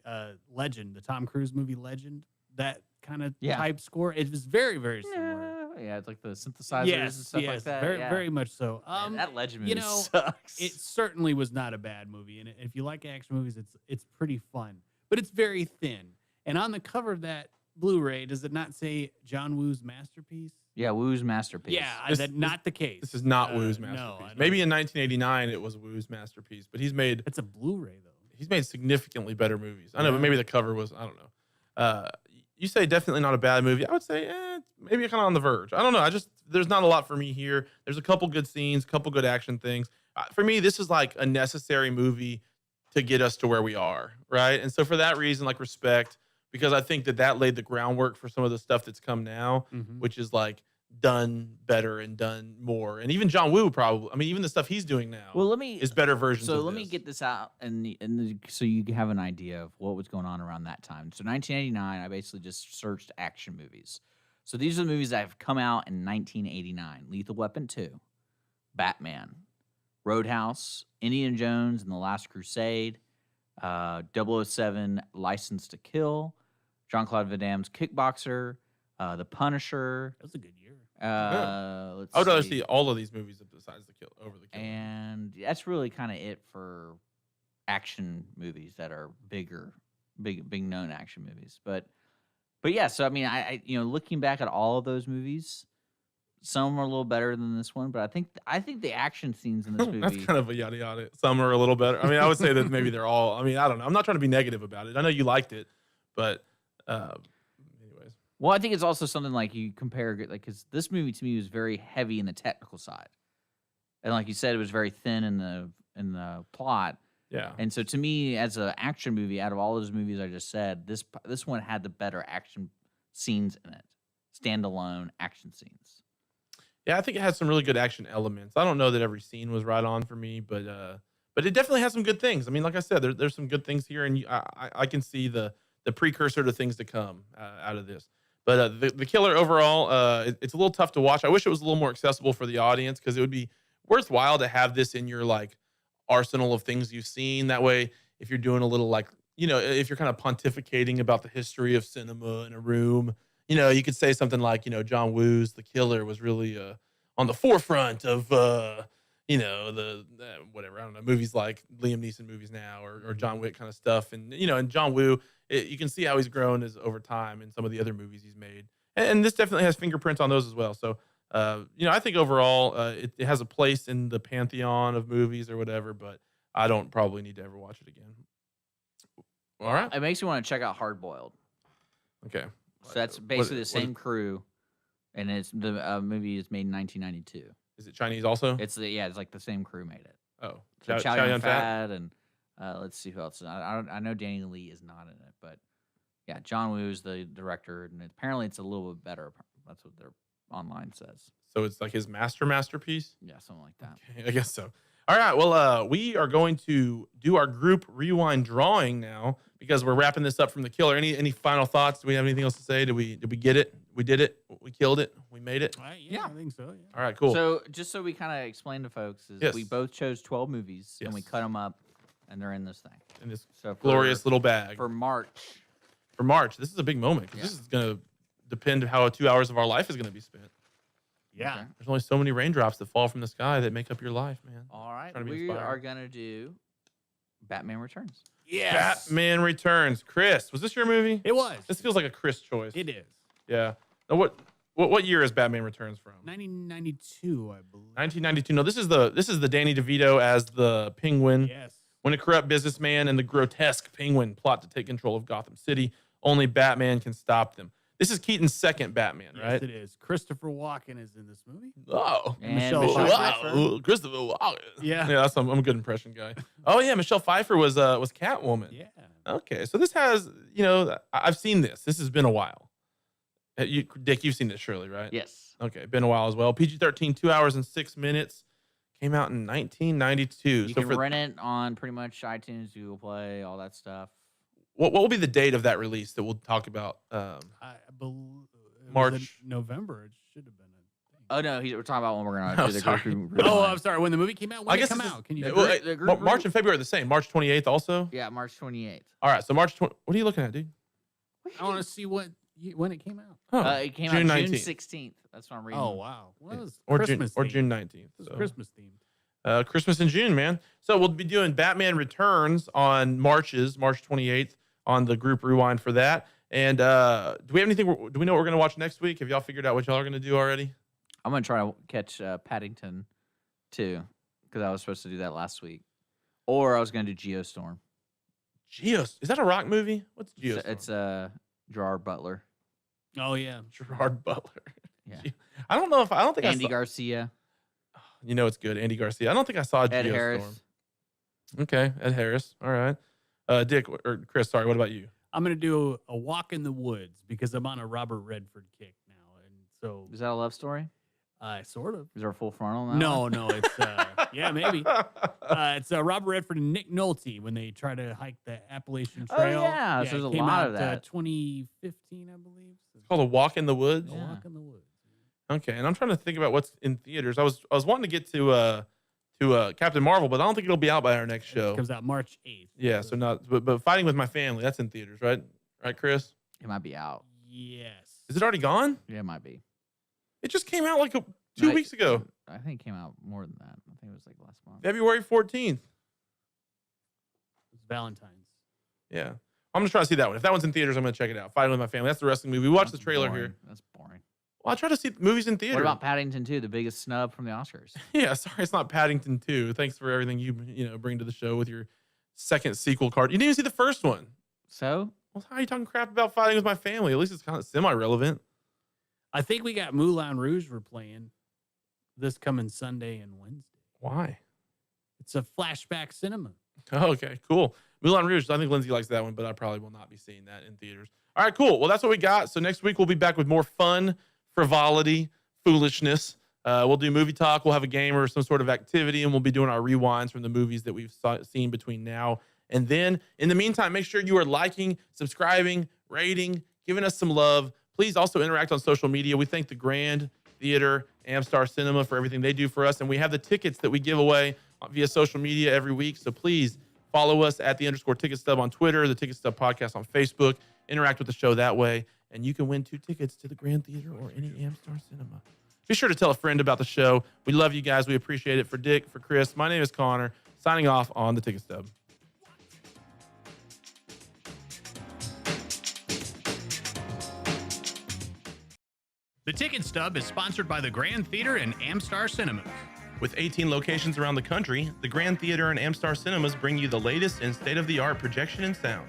Legend, the Tom Cruise movie Legend. That kind of type score. It was very, very similar. Yeah, it's like the synthesizers and stuff like that. Very, very much so. Man, that Legend movie you know, sucks. it certainly was not a bad movie, and if you like action movies, it's pretty fun. But it's very thin. And on the cover of that Blu-ray, does it not say John Woo's masterpiece? Yeah, Woo's masterpiece. Yeah, that's not the case. This is not Woo's no, masterpiece. Maybe in 1989 it was Woo's masterpiece, but he's made it's a Blu-ray though. He's made significantly better movies. I know, but maybe the cover was, I don't know. You say definitely not a bad movie. I would say maybe kind of on the verge. I don't know. There's not a lot for me here. There's a couple good scenes, couple good action things. For me, this is like a necessary movie to get us to where we are, right? And so for that reason, like respect, because I think that laid the groundwork for some of the stuff that's come now, which is like done better and done more. And even John Woo probably, I mean, even the stuff he's doing now is better versions of So this. let me get this out, so you can have an idea of what was going on around that time. So 1989, I basically just searched action movies. So these are the movies that have come out in 1989. Lethal Weapon 2, Batman, Roadhouse, Indiana Jones and the Last Crusade, 007, License to Kill, Jean-Claude Van Damme's Kickboxer, The Punisher. That was a good year. Let's I would rather see all of these movies besides the Kill over the Kill. And that's really kind of it for action movies that are big known action movies. But yeah, so I mean, I looking back at all of those movies, some are a little better than this one, but I think the action scenes in this movie That's kind of a yada yada. Some are a little better. I mean, I would say that maybe they're all. I mean, I don't know. I'm not trying to be negative about it. I know you liked it, but anyways. Well, I think it's also something like you compare, like, because this movie to me was very heavy in the technical side, and like you said, it was very thin in the plot. Yeah. And so to me, as an action movie, out of all those movies I just said, this one had the better action scenes in it, standalone action scenes. Yeah, I think it had some really good action elements. I don't know that every scene was right on for me, but it definitely has some good things. I mean, like I said, there's some good things here, and I can see the precursor to things to come out of this. But the Killer overall, it's a little tough to watch. I wish it was a little more accessible for the audience, because it would be worthwhile to have this in your like arsenal of things you've seen. That way, if you're doing a little like, if you're kind of pontificating about the history of cinema in a room, you could say something like, John Woo's The Killer was really on the forefront of, the whatever, I don't know, movies like Liam Neeson movies now, or John Wick kind of stuff. And, and John Woo, you can see how he's grown over time in some of the other movies he's made. And this definitely has fingerprints on those as well. So, I think overall it has a place in the pantheon of movies or whatever, but I don't probably need to ever watch it again. All right. It makes me want to check out Hard Boiled. Okay. So that's basically the same crew, and it's the movie is made in 1992. Is it Chinese also? It's like the same crew made it. Oh, So Chow Yun-fat and let's see who else. I know Danny Lee is not in it, but yeah, John Woo is the director, and apparently it's a little bit better. That's what their online says. So it's like his masterpiece? Yeah, something like that. Okay, I guess so. All right, well, we are going to do our group rewind drawing now, because we're wrapping this up from The Killer. Any final thoughts? Do we have anything else to say? Did we get it? We did it. We killed it. We made it. Yeah, I think so. Yeah. All right, cool. So just so we kind of explain to folks, is Yes. we both chose 12 movies, and we Yes. cut them up, and they're in this thing. In this So glorious little bag. for March. For March, this is a big moment, because this is going to depend how 2 hours of our life is going to be spent. Yeah. Okay. There's only so many raindrops that fall from the sky that make up your life, man. All right, Trying to be we inspired. are gonna do Batman Returns. Yes. Batman Returns. Chris, was this your movie? It was. This feels like a Chris choice. It is. Yeah. Now, what year is Batman Returns from? 1992, I believe. 1992. No, this is the Danny DeVito as the Penguin. Yes. When a corrupt businessman and the grotesque Penguin plot to take control of Gotham City, only Batman can stop them. This is Keaton's second Batman, Yes, right? it is. Christopher Walken is in this movie. Oh, And Michelle Michelle Pfeiffer. Pfeiffer. wow, Christopher Walken. Yeah. Yeah, I'm a good impression guy. Oh yeah, Michelle Pfeiffer was Catwoman. Yeah. Okay, so this has, I've seen this. This has been a while. Dick, you've seen this surely, right? Yes. Okay, been a while as well. PG-13, 2 hours and 6 minutes. Came out in 1992. You So can for rent it on pretty much iTunes, Google Play, all that stuff. what will be the date of that release that we'll talk about? I believe March. November. It should have been. Oh no, we're talking about when we're gonna Oh, do the sorry. group Oh, rewind. I'm sorry. When the movie came out, when did it come this is- out? Can you? well, The group March and February are the same. March 28th also. Yeah, March 28th. All right, so March 20. What are you looking at, dude? I want to see when it came out. Oh, It came June out 19th. June 16th. That's what I'm reading. Oh wow. Well, it was or Christmas June themed. 19th. It was so. Christmas themed. Christmas in June, man. So we'll be doing Batman Returns on March 28th on the group rewind for that. And do we have anything? Do we know what we're gonna watch next week? Have y'all figured out what y'all are gonna do already? I'm gonna try to catch Paddington 2 because I was supposed to do that last week, or I was gonna do Geostorm. Is that a rock movie? What's Geostorm? It's Gerard Butler. Oh yeah. Gerard Butler. Yeah. I don't know if I don't think Andy I saw. Garcia, You know it's good. Andy Garcia. I don't think I saw Ed Geostorm. Harris. Okay, Ed Harris. All right. Dick or Chris. Sorry. What about you? I'm gonna do a walk in the woods because I'm on a Robert Redford kick now, and so Is that a love story? sort of. Is there a full frontal on that No, one? no, it's yeah, maybe. It's Robert Redford and Nick Nolte when they try to hike the Appalachian Oh, Trail. yeah, so it there's a came lot out, of that. 2015, I believe. It's called A Walk in the Woods. A Yeah. Walk in the Woods. Okay, and I'm trying to think about what's in theaters. I was wanting to get to Captain Marvel, but I don't think it'll be out by our next show. It comes out March 8th. Yeah, so not. But Fighting with My Family, that's in theaters, right? Right, Chris? It might be out. Yes. Is it already gone? Yeah, it might be. It just came out like 2 Like, weeks ago, I think it came out more than that. I think it was like last month. February 14th. It's Valentine's. Yeah, I'm gonna try to see that one. If that one's in theaters, I'm gonna check it out. Fighting with My Family. That's the wrestling movie. We watched the That's trailer boring. here. That's boring. Well, I try to see movies in theater. What about Paddington 2, the biggest snub from the Oscars? Yeah, sorry, it's not Paddington 2. Thanks for everything you bring to the show with your second sequel card. You didn't even see the first one. So Well, how are you talking crap about Fighting with My Family? At least it's kind of semi-relevant. I think we got Moulin Rouge we're playing this coming Sunday and Wednesday. Why? It's a flashback cinema. Oh, okay, cool. Moulin Rouge. I think Lindsay likes that one, but I probably will not be seeing that in theaters. All right, cool. Well, that's what we got. So next week we'll be back with more fun, frivolity, foolishness. We'll do movie talk. We'll have a game or some sort of activity, and we'll be doing our rewinds from the movies that we've seen between now and then. In the meantime, make sure you are liking, subscribing, rating, giving us some love. Please also interact on social media. We thank the Grand Theater, Amstar Cinema for everything they do for us, and we have the tickets that we give away via social media every week. So please follow us at @the_Ticket Stub on Twitter, the Ticket Stub Podcast on Facebook. Interact with the show that way, and you can win 2 tickets to the Grand Theater or any Amstar Cinema. Be sure to tell a friend about the show. We love you guys. We appreciate it. For Dick, for Chris, my name is Connor, signing off on the Ticket Stub. The Ticket Stub is sponsored by the Grand Theater and Amstar Cinemas. With 18 locations around the country, the Grand Theater and Amstar Cinemas bring you the latest in state-of-the-art projection and sound.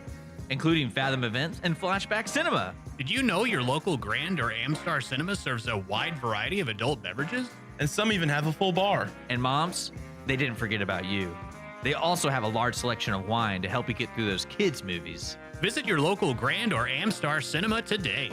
including Fathom Events and Flashback Cinema. Did you know your local Grand or Amstar Cinema serves a wide variety of adult beverages? And some even have a full bar. And moms, they didn't forget about you. They also have a large selection of wine to help you get through those kids' movies. Visit your local Grand or Amstar Cinema today.